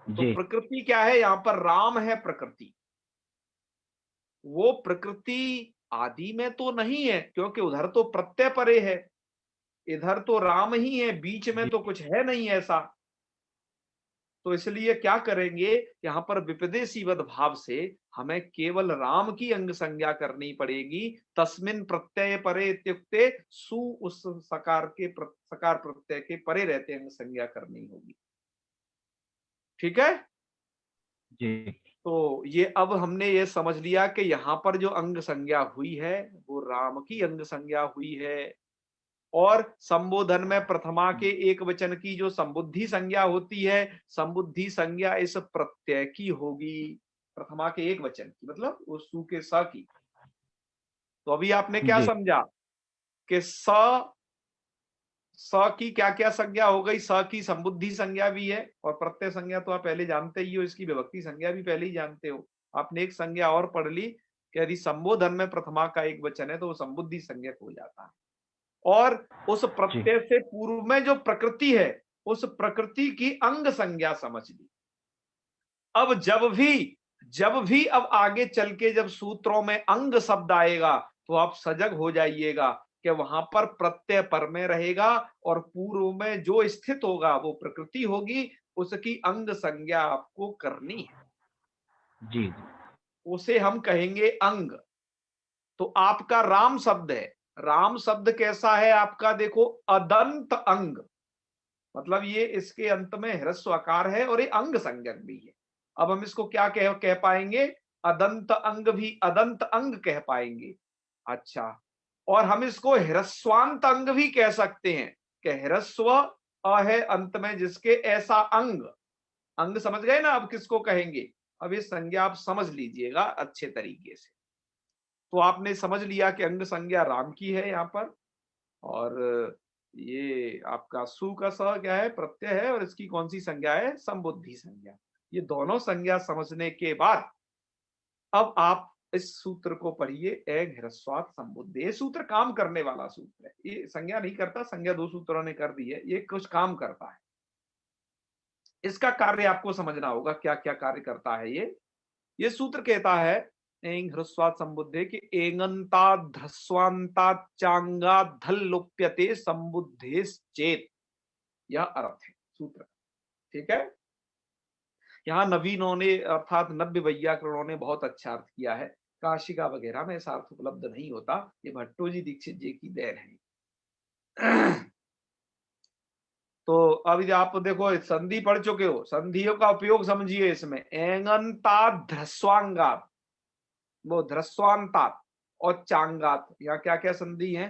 तो जी प्रकृति क्या है, यहां पर राम है प्रकृति, वो प्रकृति आदि में तो नहीं है क्योंकि उधर तो प्रत्यय परे है, इधर तो राम ही है, बीच में जी तो कुछ है नहीं ऐसा। तो इसलिए क्या करेंगे, यहां पर विपदेशीवत भाव से हमें केवल राम की अंग संज्ञा करनी पड़ेगी। तस्मिन प्रत्यय परे इत्युक्ते सु, उस सकार के सकार प्रत्यय के परे रहते अंग संज्ञा करनी होगी, ठीक है। जी तो ये अब हमने ये समझ लिया कि यहाँ पर जो अंग संज्ञा हुई है वो राम की अंग संज्ञा हुई है, और संबोधन में प्रथमा के एक वचन की जो संबुद्धि संज्ञा होती है, संबुद्धि संज्ञा इस प्रत्यय की होगी, प्रथमा के एक वचन की, मतलब उस सु के स की। तो अभी आपने क्या जी समझा कि स की क्या क्या संज्ञा हो गई, स की संबुद्धि संज्ञा भी है, और प्रत्यय संज्ञा तो आप पहले जानते ही हो, इसकी विभक्ति संज्ञा भी पहले ही जानते हो। आपने एक संज्ञा और पढ़ ली कि यदि संबोधन में प्रथमा का एक वचन है तो वो संबुद्धि संज्ञक हो जाता है, और उस जी प्रत्यय से पूर्व में जो प्रकृति है उस प्रकृति की अंग संज्ञा समझ ली। अब जब भी अब आगे चल के जब सूत्रों में अंग शब्द आएगा तो आप सजग हो जाइएगा कि वहां पर प्रत्यय पर में रहेगा और पूर्व में जो स्थित होगा वो प्रकृति होगी, उसकी अंग संज्ञा आपको करनी है, जी उसे हम कहेंगे अंग। तो आपका राम शब्द है, राम शब्द कैसा है आपका, देखो अदंत अंग, मतलब ये इसके अंत में ह्रस्व आकार है और ये अंग संज्ञक भी है। अब हम इसको क्या कह पाएंगे, अदंत अंग भी अदंत अंग कह पाएंगे। अच्छा, और हम इसको ह्रस्वांत अंग भी कह सकते हैं कि ह्रस्व अ है अंत में जिसके, ऐसा अंग। अंग समझ गए ना अब किसको कहेंगे। अब ये संज्ञा आप समझ लीजिएगा अच्छे तरीके से। तो आपने समझ लिया कि अंग संज्ञा राम की है यहाँ पर, और ये आपका सु का स क्या है, प्रत्यय है, और इसकी कौन सी संज्ञा है, संबुद्धि संज्ञा। ये दोनों संज्ञा समझने के बाद अब आप इस सूत्र को पढ़िए, एक ह्रस्वात संबुद्धि। ये सूत्र काम करने वाला सूत्र है, ये संज्ञा नहीं करता, संज्ञा दो सूत्रों ने कर दी है, ये कुछ काम करता है। इसका कार्य आपको समझना होगा, क्या क्या कार्य करता है ये सूत्र कहता है एंग ह्रस्वात संबुद्धे कि एंगंता ध्रस्वांता चांगा धल लुप्यते संबुद्धे चेत, यह अर्थ है सूत्र, ठीक है। यहाँ नवीनों ने अर्थात नव्य वैयाकरणों ने बहुत अच्छा अर्थ किया है, काशिका वगैरह में ऐसा अर्थ उपलब्ध नहीं होता, ये भट्टो जी दीक्षित जी की देन है। तो अभी आप देखो संधि पढ़ चुके हो, संधियों का उपयोग समझिए इसमें। एंगंता ध्रस्वांगात, वो ध्रस्वांतात और चांगात, यहाँ क्या क्या संधि है?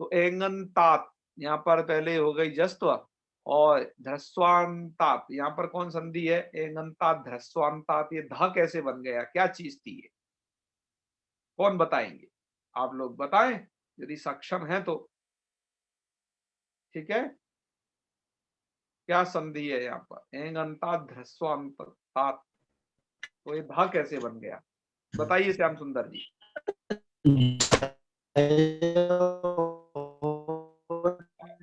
तो एंगंतात यहाँ पर पहले हो गई जस्त्व, और ध्रस्वांतात यहाँ पर कौन संधि है? एंगंतात ध्रस्वांतात। ये ध कैसे बन गया, क्या चीज थी ये? कौन बताएंगे? आप लोग बताएं यदि सक्षम है तो। ठीक है, क्या संधि है यहाँ पर? एंगंतात ध्रस्वांतात, तो ये ध कैसे बन गया? बताइए श्याम सुंदर जी।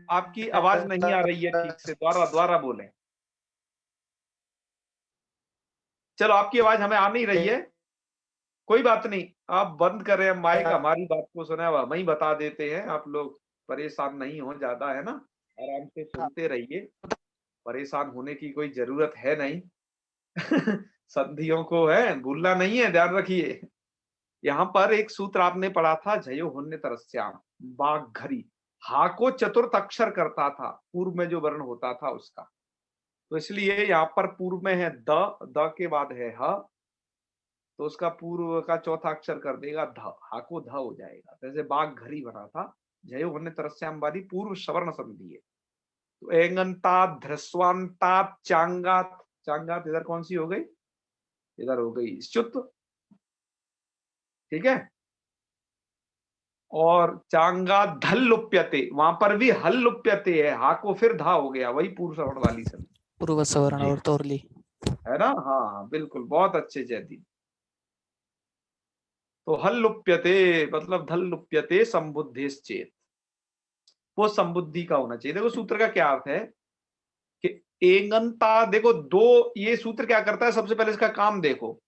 आपकी आवाज नहीं आ रही है ठीक से, द्वारा बोलें। चलो, आपकी आवाज हमें आ नहीं रही है, कोई बात नहीं, आप बंद करें माइक, हमारी बात को सुना वहीं बता देते हैं। आप लोग परेशान नहीं हो ज्यादा, है ना, आराम से सुनते रहिए, परेशान होने की कोई जरूरत है नहीं। संधियों को है भूलना नहीं है, ध्यान रखिए। यहाँ पर एक सूत्र आपने पढ़ा था, जयो होन्य तरस्याम, बाघ घरी, हा को चतुर्थ अक्षर करता था, पूर्व में जो वर्ण होता था उसका, तो इसलिए यहाँ पर पूर्व में है द के बाद है ह, तो उसका पूर्व का चौथा अक्षर कर देगा ध, हा को ध हो जाएगा। जैसे बाघ घरी बना था, जयो होन्य तरस्याम वाली पूर्व सवर्ण संधि है। तो एंगंतात ध्रस्वांतात चांगात, चांगात इधर कौन सी हो गई? इधर हो गई च्युत, ठीक है। और चांगा धल लुप्यते, वहां पर भी हल लुप्यते है, हा को फिर धा हो गया, वही पूर्व सवर्ण वाली संधि, पूर्व सवर्ण और तोरली, है ना। हाँ बिल्कुल, बहुत अच्छे जयदीप। तो हल लुप्यते मतलब धल लुप्यते संबुद्धिश्चेत, वो संबुद्धि का होना चाहिए। देखो सूत्र का क्या अर्थ है कि एंगंता, देखो दो, ये सूत्र क्या करता है, सबसे पहले इसका काम देखो।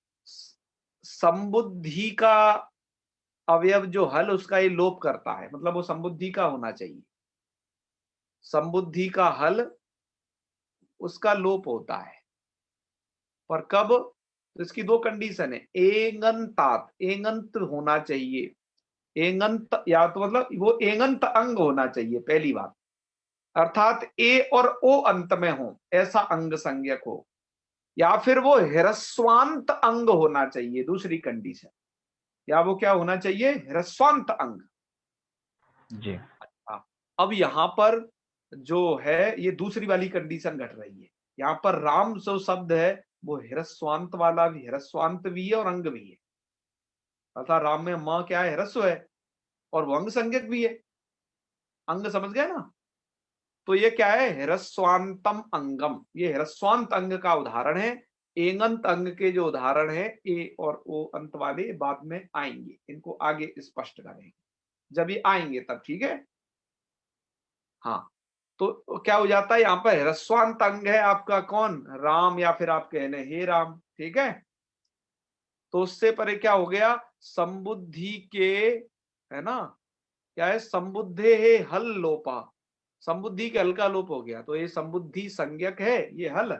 संबुद्धि का अवयव जो हल, उसका ये लोप करता है, मतलब वो संबुद्धि का होना चाहिए। संबुद्धि का हल उसका लोप होता है, पर कब? तो इसकी दो कंडीशन है। एंगंतात, एंगंत होना चाहिए, एंगंत, या तो मतलब वो एंगंत अंग होना चाहिए, पहली बात, अर्थात ए और ओ अंत में हो ऐसा अंग संज्ञक हो, या फिर वो ह्रस्वांत अंग होना चाहिए, दूसरी कंडीशन। या वो क्या होना चाहिए? ह्रस्वांत अंग जी। अब यहां पर जो है ये दूसरी वाली कंडीशन घट रही है। यहाँ पर राम जो शब्द है वो ह्रस्वांत वाला भी, ह्रस्वांत भी है और अंग भी है, अर्थात राम में मां क्या है? ह्रस्व है, और वो अंग संज्ञक भी है, अंग समझ गए ना। तो ये क्या है? ह्रस्वांतम अंगम, ये ह्रस्वांत अंग का उदाहरण है। एंगंत अंग के जो उदाहरण है ए और ओ अंत वाले बाद में आएंगे, इनको आगे स्पष्ट करेंगे, जब ये आएंगे तब, ठीक है। हाँ, तो क्या हो जाता है यहाँ पर? ह्रस्वांत अंग है आपका कौन? राम, या फिर आप कह लें हे राम, ठीक है। तो उससे परे क्या हो गया? संबुद्धि के, है ना, क्या है? संबुद्धे है हल लोपा, संबुद्धि के हल का लोप हो गया, तो ये संबुद्धि संज्ञक है, ये हल,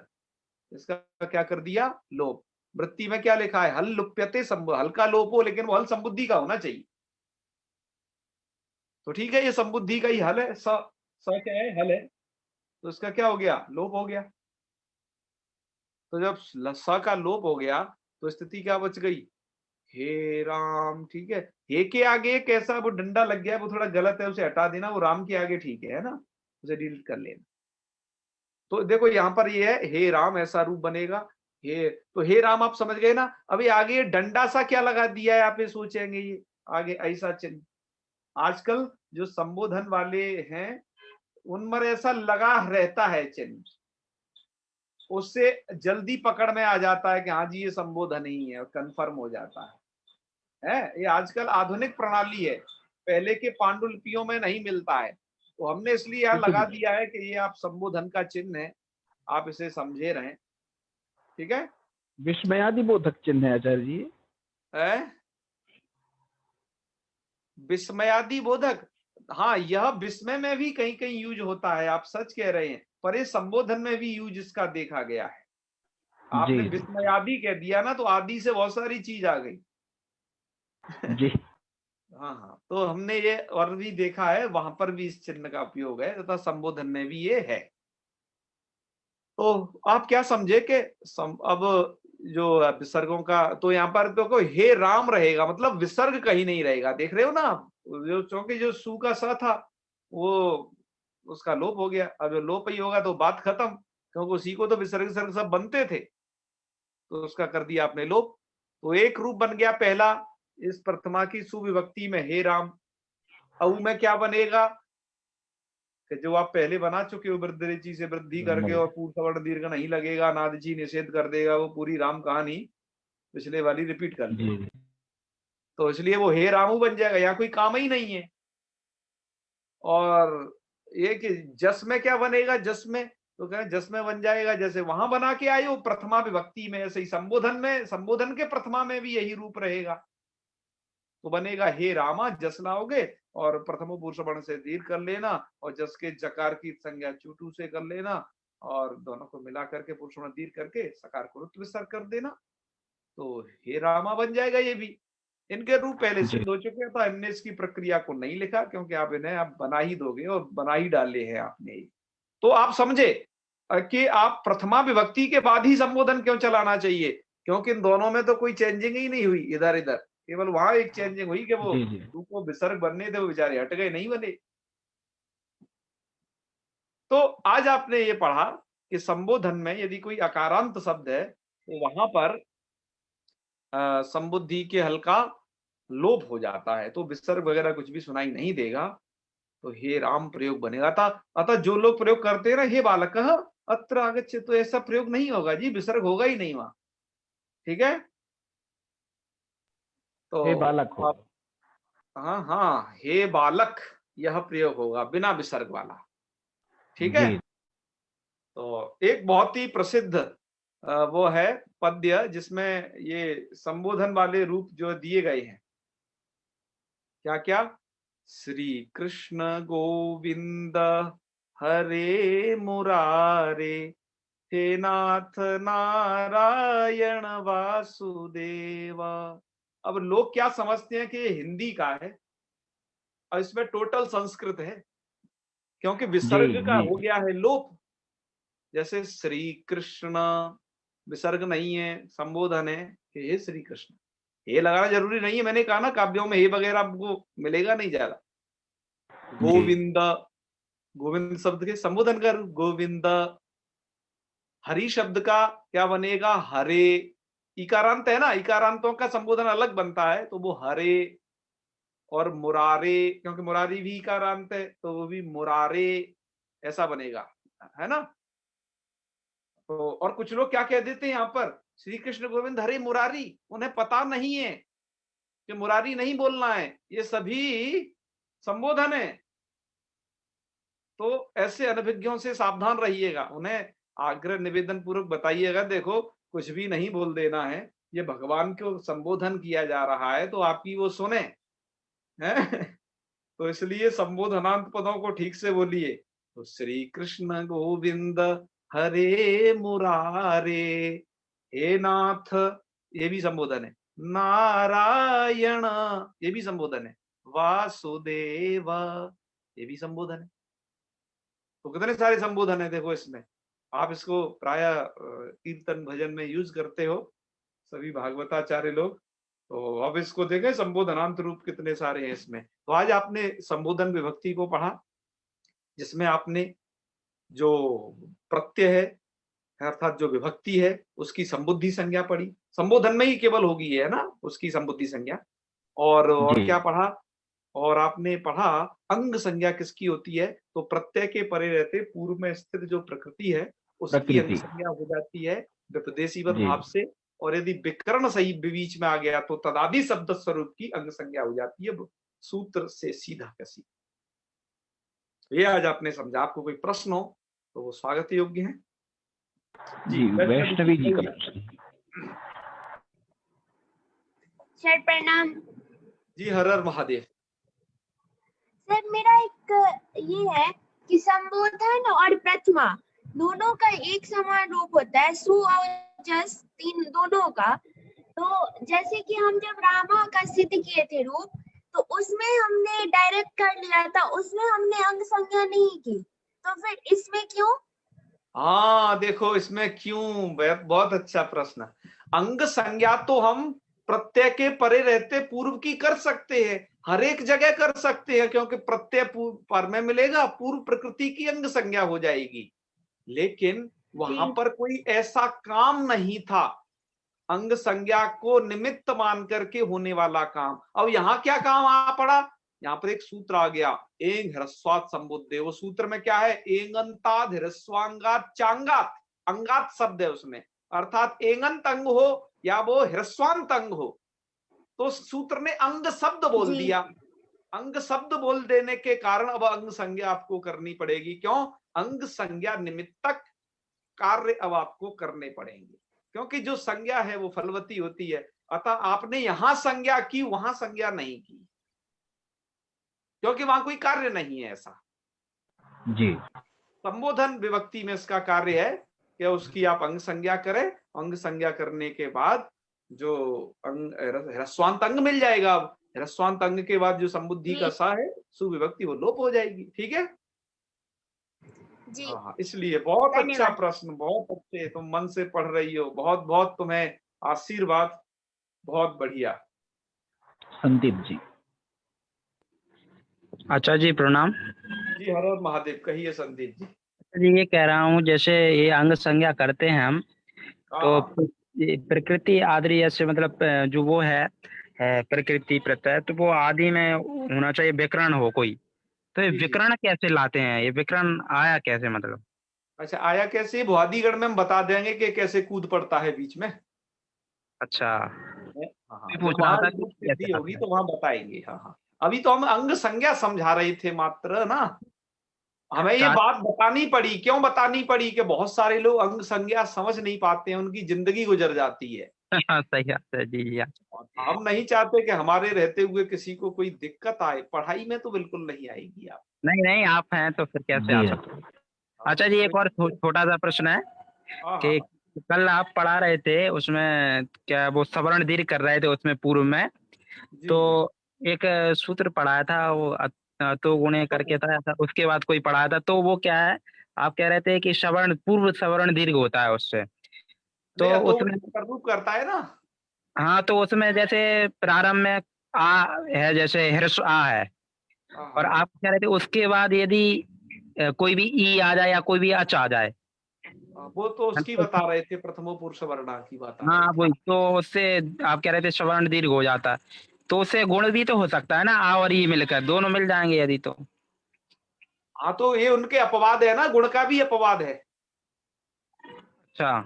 इसका क्या कर दिया? लोप। वृत्ति में क्या लिखा है? हल लुप्यते, हल का लोप हो, लेकिन वो हल संबुद्धि का होना चाहिए। तो ठीक है, ये संबुद्धि का ही हल है, स क्या है? हल है, तो इसका क्या हो गया? लोप हो गया। तो जब स का लोप हो गया तो स्थिति क्या बच गई? हे राम, ठीक है। हे के आगे कैसा वो डंडा लग गया, वो थोड़ा गलत है, उसे हटा देना, वो राम के आगे ठीक है ना, उसे डिलीट कर लेना। तो देखो यहाँ पर ये है हे राम, ऐसा रूप बनेगा। हे, तो हे राम आप समझ गए ना। अभी आगे डंडा सा क्या लगा दिया है, आप ये सोचेंगे ये आगे ऐसा चिन्ह। आजकल जो संबोधन वाले हैं उनमें ऐसा लगा रहता है चिन्ह, उससे जल्दी पकड़ में आ जाता है कि हाँ जी ये संबोधन ही है, कंफर्म हो जाता है। ये आजकल आधुनिक प्रणाली है, पहले के पांडुलिपियों में नहीं मिलता है, तो हमने इसलिए यहाँ लगा दिया है कि ये आप संबोधन का चिन्ह है, आप इसे समझे रहें, ठीक है। विस्मयादि बोधक चिन्ह है आचार्य जी। विस्मयादि बोधक, हाँ, यह विस्मय में भी कहीं कहीं यूज होता है, आप सच कह रहे हैं, पर ये संबोधन में भी यूज इसका देखा गया है। आपने जी। विस्मय आदि कह दिया ना, तो आदि से बहुत सारी चीज आ गई। जी हाँ हाँ, तो हमने ये और भी देखा है, वहां पर भी इस चिन्ह का उपयोग है तथा संबोधन में भी ये है। तो आप क्या समझे कि अब जो विसर्गों का, तो यहाँ पर तो कोई हे राम रहेगा, मतलब विसर्ग कहीं नहीं रहेगा, देख रहे हो ना आप, जो क्योंकि जो सु का स था वो उसका लोप हो गया। अब लोप ही होगा तो बात खत्म, क्योंकि उसी को तो विसर्ग सब बनते थे, तो उसका कर दिया आपने लोप। तो एक रूप बन गया पहला इस प्रथमा की सुविभक्ति में, हे राम। अब में क्या बनेगा कि जो आप पहले बना चुके हो वृद्धिरेचि से वृद्धि करके, और पूर्ण सवर्ण दीर्घ नहीं लगेगा, नादची निषेध कर देगा, वो पूरी राम कहानी पिछले वाली रिपीट कर जी देगा। तो इसलिए वो हे रामू बन जाएगा, यहाँ कोई काम ही नहीं है। और ये कि जस में क्या बनेगा, जस में तो कहें जस में बन जाएगा, जैसे वहां बना के आए हो प्रथमा विभक्ति में, ऐसे ही संबोधन में, संबोधन के प्रथमा में भी यही रूप रहेगा। तो बनेगा हे रामा, जस लाओगे और प्रथमो पुरुष वर्ण से दीर्घ कर लेना, और जस के जकार की संज्ञा चूटू से कर लेना, और दोनों को मिला करके पुरुष वर्ण दीर्घ करके सकार को रुत्व विसर्ग कर देना, तो हे रामा बन जाएगा। ये भी इनके रूप पहले जी सिद्ध हो चुके था, हमने इसकी प्रक्रिया को नहीं लिखा, क्योंकि आप इन्हें आप बना ही दोगे और बना ही डाले हैं आपने। तो आप समझे कि आप प्रथमा विभक्ति के बाद ही संबोधन क्यों चलाना चाहिए, क्योंकि इन दोनों में तो कोई चेंजिंग ही नहीं हुई इधर इधर, केवल वहां एक चेंजिंग हुई कि वो जी जी को विसर्ग बनने थे, वो बेचारे हट गए, नहीं बने। तो आज आपने ये पढ़ा कि संबोधन में यदि कोई अकारांत शब्द है तो वहां पर संबुद्धि के हल्का लोप हो जाता है, तो विसर्ग वगैरह कुछ भी सुनाई नहीं देगा, तो हे राम प्रयोग बनेगा था। अतः जो लोग प्रयोग करते हैं ना, हे बालक अत्र आगच्छे, तो ऐसा प्रयोग नहीं होगा जी, विसर्ग होगा ही नहीं वहां। ठीक है, तो हे बालक हो। आप, हाँ हाँ, हे बालक यह प्रयोग होगा बिना विसर्ग वाला। ठीक है, जी तो एक बहुत ही प्रसिद्ध वो है पद्य जिसमें ये संबोधन वाले रूप जो दिए गए हैं, क्या क्या, श्री कृष्ण गोविंद हरे मुरारे, हे नाथ नारायण वासुदेवा। अब लोग क्या समझते हैं कि ये हिंदी का है, और इसमें टोटल संस्कृत है, क्योंकि जी विसर्ग का जी हो गया है लोप। जैसे श्री कृष्ण विसर्ग नहीं है, संबोधन है कि हे श्री कृष्ण। ये लगाना जरूरी नहीं है, मैंने कहा ना काव्यों में ये वगैरह आपको मिलेगा नहीं ज्यादा। जी गोविंद, गोविंद शब्द के संबोधन का रूप गोविंद। हरि शब्द का क्या बनेगा, हरे। इकारांत है ना, इकारांतों का संबोधन अलग बनता है, तो वो हरे। और मुरारे, क्योंकि मुरारी भी इकारांत है, तो वो भी मुरारे ऐसा बनेगा, है ना। तो और कुछ लोग क्या कह देते हैं यहाँ पर, श्री कृष्ण गोविंद हरे मुरारी, उन्हें पता नहीं है कि मुरारी नहीं बोलना है, ये सभी संबोधन है। तो ऐसे अनभिज्ञों से सावधान रहिएगा, उन्हें आग्रह निवेदन पूर्वक बताइएगा, देखो कुछ भी नहीं बोल देना है, ये भगवान को संबोधन किया जा रहा है, तो आपकी वो सुने हैं। तो इसलिए संबोधनांत पदों को ठीक से बोलिए। तो श्री कृष्ण गोविंद हरे मुरारे, हे नाथ, ये भी संबोधन है। नारायण, ये भी संबोधन है। वासुदेव, ये भी संबोधन है। तो कितने सारे संबोधन है देखो इसमें। आप इसको प्राय कीर्तन भजन में यूज करते हो सभी भागवताचार्य लोग, तो अब इसको देखें संबोधनांत रूप कितने सारे हैं इसमें। तो आज आपने संबोधन विभक्ति को पढ़ा, जिसमें आपने जो प्रत्यय है अर्थात जो विभक्ति है उसकी संबुद्धि संज्ञा पढ़ी, संबोधन में ही केवल होगी है ना उसकी संबुद्धि संज्ञा। और जी क्या पढ़ा, और आपने पढ़ा अंग संज्ञा किसकी होती है, तो प्रत्यय के परे रहते पूर्व में स्थित जो प्रकृति है उसकी अंग प्रकृति संज्ञा हो जाती है विपदेशीवत जी भाव से। और यदि विकर्ण सही बीच में आ गया तो तदादि शब्द स्वरूप की अंग संज्ञा हो जाती है, सूत्र से सीधा का सीधा। ये आज आपने समझा। आपको कोई प्रश्न हो तो वो स्वागत योग्य है। जी वैष्णवी जी का प्रश्न। सर प्रणाम। जी हर हर महादेव। सर मेरा एक ये है कि संबोधन और प्रथमा दोनों का एक समान रूप होता है, सु और जस्ट तीन दोनों का। तो जैसे कि हम जब रामा का सिद्ध किए थे रूप, तो उसमें हमने डायरेक्ट कर लिया था, उसमें हमने अंग संज्ञा नहीं की, तो फिर इसमें क्यों? हाँ देखो इसमें क्यों, बहुत अच्छा प्रश्न। अंग संज्ञा तो हम प्रत्यय के परे रहते पूर्व की कर सकते हैं, हर एक जगह कर सकते हैं, क्योंकि प्रत्यय पर में मिलेगा, पूर्व प्रकृति की अंग संज्ञा हो जाएगी। लेकिन वहां पर कोई ऐसा काम नहीं था अंग संज्ञा को निमित्त मान करके होने वाला काम। अब यहाँ क्या काम आ पड़ा, यहाँ पर एक सूत्र आ गया, एंग ह्रस्वात संबुद्धे। वो सूत्र में क्या है, एंगंताद ह्रस्वांगात चांगात, अंगात शब्द है उसमें, अर्थात एंगंत अंग हो या वो ह्रस्वांत अंग हो, तो सूत्र ने अंग शब्द बोल दिया। अंग शब्द बोल देने के कारण अब अंग संज्ञा आपको करनी पड़ेगी। क्यों? अंग संज्ञा निमित्तक कार्य अब आपको करने पड़ेंगे, क्योंकि जो संज्ञा है वो फलवती होती है। अतः आपने यहां संज्ञा की, वहां संज्ञा नहीं की, क्योंकि वहां कोई कार्य नहीं है ऐसा। जी। संबोधन विभक्ति में इसका कार्य है कि उसकी आप अंग संज्ञा करें, अंग संज्ञा करने के बाद जो अंग ह्रस्वांत अंग मिल जाएगा। अब ह्रस्वांत अंग के बाद जो संबुद्धि का सा है सुविभक्ति वो लोप हो जाएगी। ठीक है जी। हाँ, इसलिए बहुत अच्छा धन्यवाद। प्रश्न, बहुत अच्छे, तुम मन से पढ़ रही हो, बहुत बहुत तुम्हें आशीर्वाद, बहुत बढ़िया। संदीप जी। अच्छा जी प्रणाम। जी हर हर महादेव। कहिए संदीप जी। जी ये कह रहा हूँ, जैसे ये अंग संज्ञा करते हैं हम, तो हाँ, ये प्रकृति आदि ऐसे मतलब जो वो है प्रकृति प्रत्यय, तो वो आदि में होना चाहिए विकरण हो कोई, तो ये जी, जी। विकरण कैसे लाते हैं, ये विकरण आया कैसे मतलब? अच्छा आया कैसे, भुआदिगण में हम बता देंगे कि कैसे कूद पड़ता है बीच में। अच्छा, हाँ, ये जब पूछ रहा वहां था कि सिद्धि कैसे होगी लाते तो हैं। वहां बताएंगे। हाँ हाँ, अभी तो हम अंग संज्ञा समझा रहे थे मात्र ना, हमें ये अच्छा, बात बतानी पड़ी। क्यों बतानी पड़ी कि बहुत सारे लोग अंग संज्ञा समझ नहीं पाते हैं, उनकी जिंदगी गुजर जाती है। सही बात है जी जी। और हम नहीं चाहते कि हमारे रहते हुए किसी को कोई दिक्कत आए, पढ़ाई में तो बिल्कुल नहीं आएगी आप। नहीं नहीं, आप हैं तो फिर कैसे आ जी सकते हैं। हाँ, अच्छा जी, तो एक और छोटा सा प्रश्न है हाँ हाँ कि हाँ, कल आप पढ़ा रहे थे उसमें, क्या वो सवर्ण दीर्घ कर रहे थे उसमें पूर्व में, जी तो जी। एक सूत्र पढ़ाया था वो तो गुणे करके था ऐसा, उसके बाद कोई पढ़ाया था, तो वो क्या है, आप कह रहे थे कि सवर्ण पूर्व सवर्ण दीर्घ होता है उससे, नहीं तो तो उसमें प्ररूप करता है ना। हाँ, तो उसमें जैसे प्रारंभ में आ है, जैसे ह्रस्व आ है, हाँ और हाँ आप कह रहे थे उसके बाद यदि कोई भी ई आ जाए या कोई भी अच आ जाए, हाँ, वो तो उसकी तो बता रहे थे, प्रथमो पुरुष वर्णा की बता रहे हाँ थे। वही तो, उससे आप कह रहे थे सवर्ण दीर्घ हो जाता है, तो उससे गुण भी तो हो सकता है ना, आ और ई मिलकर दोनों मिल जाएंगे यदि तो। हाँ तो ये उनके अपवाद है ना, गुण का भी अपवाद है। अच्छा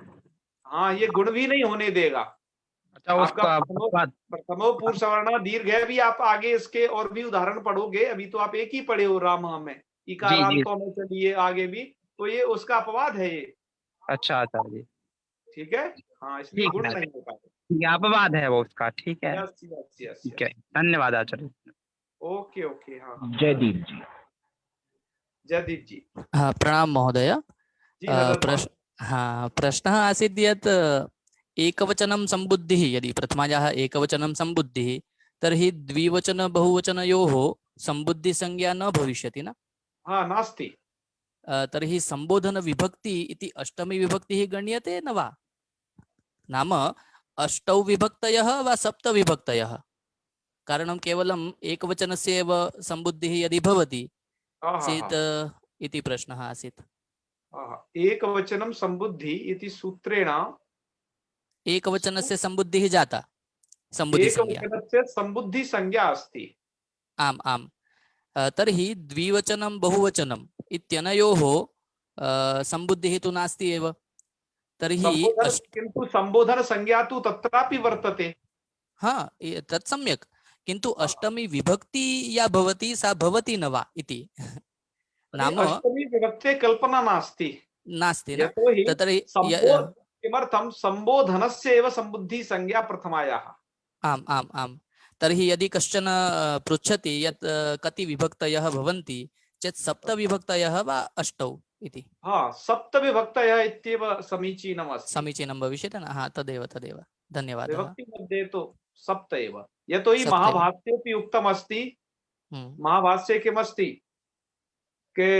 हाँ ये गुण भी नहीं होने देगा। अच्छा, आपका उसका प्रथमो बाद। प्रथमो पुरुष वर्णा दीर्घ है भी, आप आगे इसके और भी उदाहरण पढ़ोगे, अभी तो आप एक ही पढ़े हो राम में, जी जी, इकारांतों में चलिए आगे भी, तो ये उसका अपवाद है ये। अच्छा अच्छा जी, ठीक है हाँ, इसलिए ठीक गुण है नहीं होता। ठीक है, अपवाद है वो उसका, ठीक है। यस यस यस ठीक है, यस। धन्यवाद आचार्य। ओके ओके हाँ हाँ। जयदीप जी। जयदीप जी। हाँ प्रणाम महोदय। जी हर हर महादेव। हाँ प्रश्नः आसीत् यत् एकवचनं सम्बुद्धिः यदि प्रथमायाः एकवचनं सम्बुद्धिः तर्हि द्विवचन बहुवचनयोः सम्बुद्धिसंज्ञा न भविष्यति न। हाँ नास्ति। तर्हि सम्बोधन विभक्ति इति अष्टमी विभक्तिः गण्यते न वा? नाम अष्टौ विभक्तयः वा सप्त विभक्तयः? कारणं केवलम् एकवचनस्य एव सम्बुद्धिः यदि भवति हाँ हाँ चेत् हाँ इति प्रश्नः आसीत्। हाँ, एक वचनम संबुद्धि इति सूत्रेण, एकवचनस्य सम्बुद्धिः जाता एक सम्बुद्धिसंज्ञा। वचनस्य संबुद्धि संज्ञा अस्ति। आम् आम्। तर्हि द्विवचनं बहुवचनम् इत्यनयोः सम्बुद्धिः तु नास्ति एव। तर्हि संबोधन किंतु संबोधन संज्ञा तु तत्रापि वर्तते। हाँ तत् सम्यक्, किन्तु हाँ, अष्टमी विभक्ति या भवति सा भवति न वा इति अरे नाम अष्टमी विभक्ते कल्पना नास्ति। नास्ति न। यतोहि तर्हि संबोध किमर्थं संबोधनस्य एव संबुद्धि संज्ञा प्रथमायाः। आम् आम् आम्। तर्हि यदि कश्चन पृच्छति यत् कति विभक्तयः भवन्ति चेत् सप्तविभक्तयः वा अष्टौ इति हाँ सप्तविभक्तयः इत्येव समीचीनमस्ति। समीचीनं भविष्यति न। हा तदेव तदेव धन्यवादः। विभक्ति मध्ये तो सप्त एव। यतोहि सप्त एव। महाभाष्येऽपि उक्तमस्ति, महाभाष्ये किमस्ति के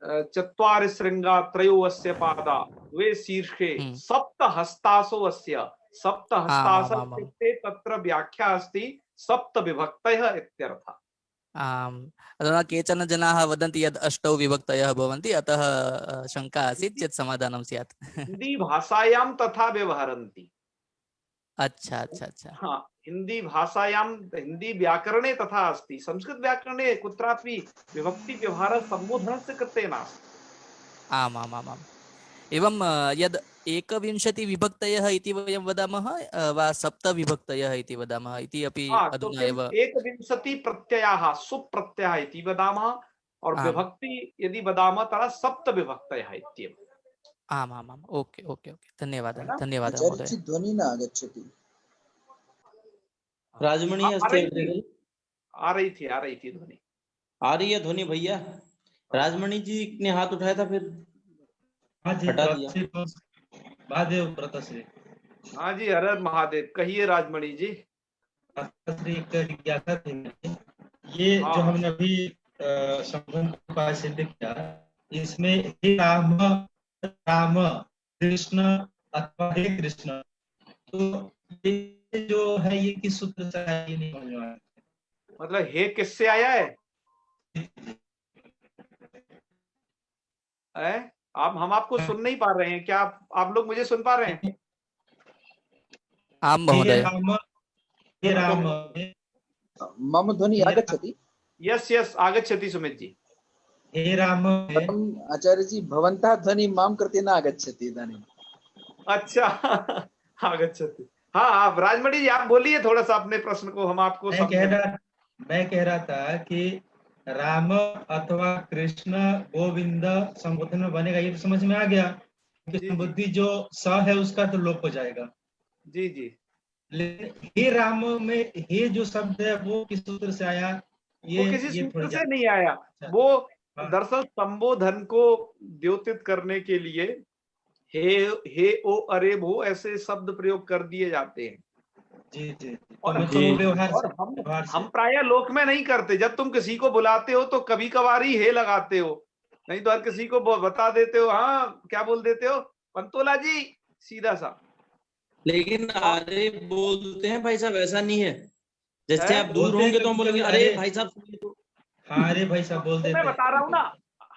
चत्वारि शृङ्गा त्रयो अस्य पादा द्वे शीर्षे सप्त हस्तासो अस्य। सप्त हस्तास इत्युक्ते तत्र व्याख्या अस्ति सप्त विभक्तयः इत्यर्थः। आम् अधुना केचन जनाः वदन्ति यद् अष्टौ विभक्तयः भवन्ति, अतः शङ्का आसीत् चेत् समाधानं स्यात्। हिंदी भाषायां तथा व्यवहरन्ति। अच्छा अच्छा अच्छा। हाँ हिंदी भाषायां हिंदी व्याकरणे तथा अस्ति। संस्कृत व्याकरणे कुत्रापि विभक्ति व्यवहारः सम्बोधनस्य कृते नास्ति। आम् आम् आम् आम्। एवं यद् एकविंशतिविभक्तयः इति वयं वदामः वा सप्तविभक्तयः इति वदामः इति अपि अधुना एव। एकविंशति प्रत्ययाः सुप्रत्ययः इति वदामः और विभक्ति यदि वदामः तदा सप्तविभक्तयः इत्येव। आम् आम् आम्। ओके ओके ओके धन्यवादः धन्यवादः महोदय। ध्वनि न आगच्छति। राजमणि आ रही थी ध्वनि। आ रही है ध्वनि भैया। राजमणि जी ने हाथ उठाया था फिर हटा दिया। महादेव व्रत से। हाँ जी हर हर महादेव। कहिए राजमणि जी। जिज्ञासा थी ये जो हमने अभी संबंध सिद्ध किया, इसमें हे राम राम कृष्ण अथवा हे कृष्ण, तो ये जो है ये किस सूत्र से आया ये नहीं समझ में आया। मतलब हे किससे आया है? आप हम आपको सुन नहीं पा रहे हैं क्या? आप लोग मुझे सुन पा रहे हैं? आम महोदय। हे राम मम ध्वनि आगच्छति? यस यस आगच्छति सुमित जी। हे राम आचार्य जी भवन्तः ध्वनि मां कृते न आगच्छति इदानीं। अच्छा आगच्छति। हाँ आप राजमणि जी आप बोलिए थोड़ा सा अपने प्रश्न को, हम आपको मैं कह रहा था कि राम अथवा कृष्ण गोविंद संबोधन में बनेगा, ये तो समझ में आ गया कि संबुद्धि जो स है उसका तो लोप हो जाएगा। जी जी। लेकिन हे राम में हे जो शब्द है वो किस सूत्र से आया? वो किसी सूत्र से नहीं आया। वो दरअसल संबोधन को द्योतित करने के लिए हे ओ अरे भो ऐसे शब्द प्रयोग कर दिए जाते हैं। जी जी। और हम प्राय लोक में नहीं करते। जब तुम किसी को बुलाते हो तो कभी कभार ही हे लगाते हो, नहीं तो हर किसी को बता देते हो। हाँ क्या बोल देते हो पंतोला जी सीधा सा। लेकिन अरे बोलते हैं भाई साहब, ऐसा नहीं है। जैसे आप दूर होंगे तो हम बोलेंगे अरे भाई साहब। हाँ अरे भाई साहब बोल देते हैं। मैं बता रहा हूँ ना,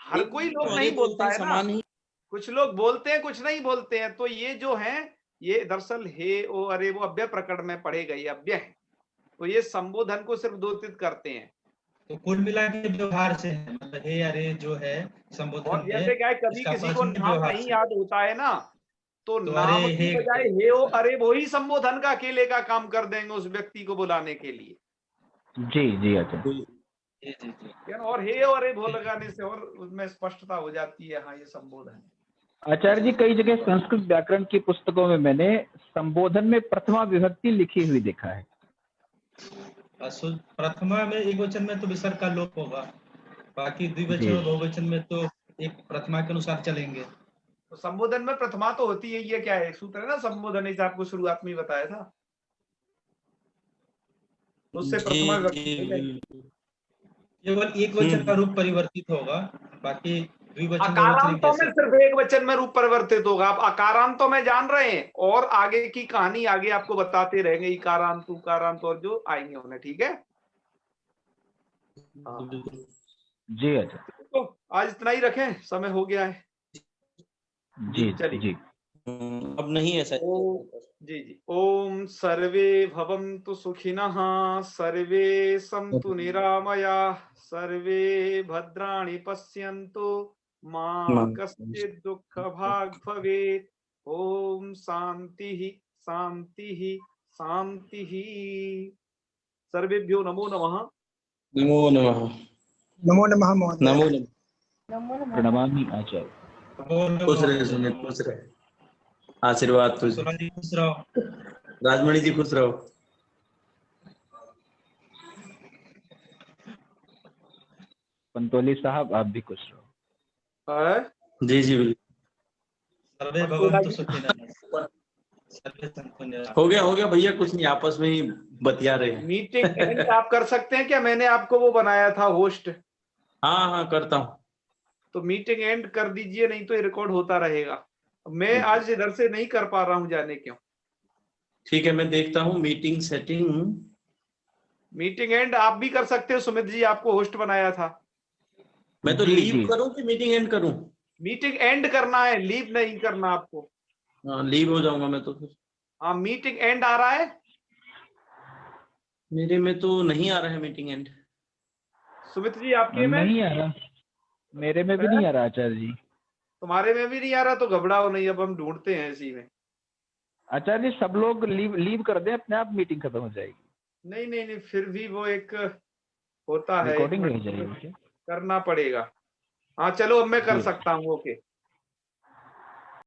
हर कोई लोग नहीं बोलता है ना। कुछ लोग बोलते हैं कुछ नहीं बोलते हैं। तो ये जो है ये दरअसल हे ओ अरे वो अव्यय प्रकरण में पढ़े गए अव्यय है। तो ये संबोधन को सिर्फ द्योतित करते हैं। तो कुल मिला के व्यवहार से है, मतलब हे अरे जो है संबोधन। और जैसे क्या है कभी किसी को नाम नहीं याद होता है ना, तो नाम की बजाय हे ओ अरे वो ही संबोधन का अकेले का काम कर देंगे उस व्यक्ति को बुलाने के लिए। जी जी अच्छा। और हे और अरे भो लगाने से और उसमें स्पष्टता हो जाती है। हाँ ये संबोधन है। आचार्य जी कई जगह संस्कृत व्याकरण की पुस्तकों में मैंने संबोधन में प्रथमा विभक्ति लिखी हुई देखा है। प्रथमा में एक वचन में तो विसर्ग का लोप होगा, बाकी द्विवचन और बहुवचन में तो एक प्रथमा के अनुसार चलेंगे। तो संबोधन में प्रथमा तो होती है। ये क्या है सूत्र है ना संबोधन, इसे आपको शुरुआत में ही बताया था। उससे प्रथमा केवल एक वचन का रूप परिवर्तित होगा, बाकी अकारांतों में सिर्फ एक वचन में रूप परिवर्तित होगा। आप अकारांतों में जान रहे हैं और आगे की कहानी आगे आपको बताते रहेंगे। इकारांत उकारांत और जो आएंगे उन्हें। ठीक है जी अच्छा। तो आज इतना ही रखें, समय हो गया है। जी चलिए जी। अब नहीं ऐसा। जी जी। ओम सर्वे भवन्तु सुखिनः, सर्वे सन्तु निरामयाः, सर्वे भद्राणि पश्यन्तु, मा कश्चित् दुःखभाग् भवेत्। ओम शान्तिः शान्तिः शान्तिः। सर्वेभ्यो नमो नमः। नमो नमः। नमो नमः महोदय। नमो नमः। प्रणमामि आचार्य। खुश रहे सुमित, खुश रहे। आशीर्वाद तुझे। खुश रहो राजमणि जी, खुश रहो। पंतोली साहब आप भी खुश रहो। जी जी बिल्कुल। सर्वे भवन्तु सुखिनः सर्वे सन्तु निरामयाः। हो गया भैया, कुछ नहीं, आपस में ही बतिया रहे हैं। मीटिंग एंड आप कर सकते हैं क्या? मैंने आपको वो बनाया था होस्ट, हाँ करता हूँ। तो मीटिंग एंड कर दीजिए, नहीं तो ये रिकॉर्ड होता रहेगा। मैं आज इधर से नहीं कर पा रहा हूँ, जाने क्यों। ठीक है, मैं देखता हूँ मीटिंग सेटिंग। मीटिंग एंड आप भी कर सकते हो, सुमित जी आपको होस्ट बनाया था। मैं तो जी, लीव जी। करूँ कि मीटिंग एंड करूँ? मीटिंग एंड करना है, लीव नहीं करना आपको। हाँ लीव हो जाऊंगा मैं तो फिर। हाँ मीटिंग एंड आ रहा है, मेरे में तो नहीं आ रहा है मीटिंग एंड। सुमित जी आपके में? नहीं आ रहा, मेरे में भी नहीं आ रहा आचार्य जी। तुम्हारे में भी नहीं आ रहा, तो घबराओ नहीं, अब हम ढूंढते हैं इसी में। आचार्य जी सब लोग लीव कर दें, अपने आप मीटिंग खत्म हो जाएगी। नहीं नहीं नहीं, फिर भी वो एक होता है, रिकॉर्डिंग रह जाएगी क्या? करना पड़ेगा। हाँ चलो अब मैं कर जी। सकता हूँ, ओके।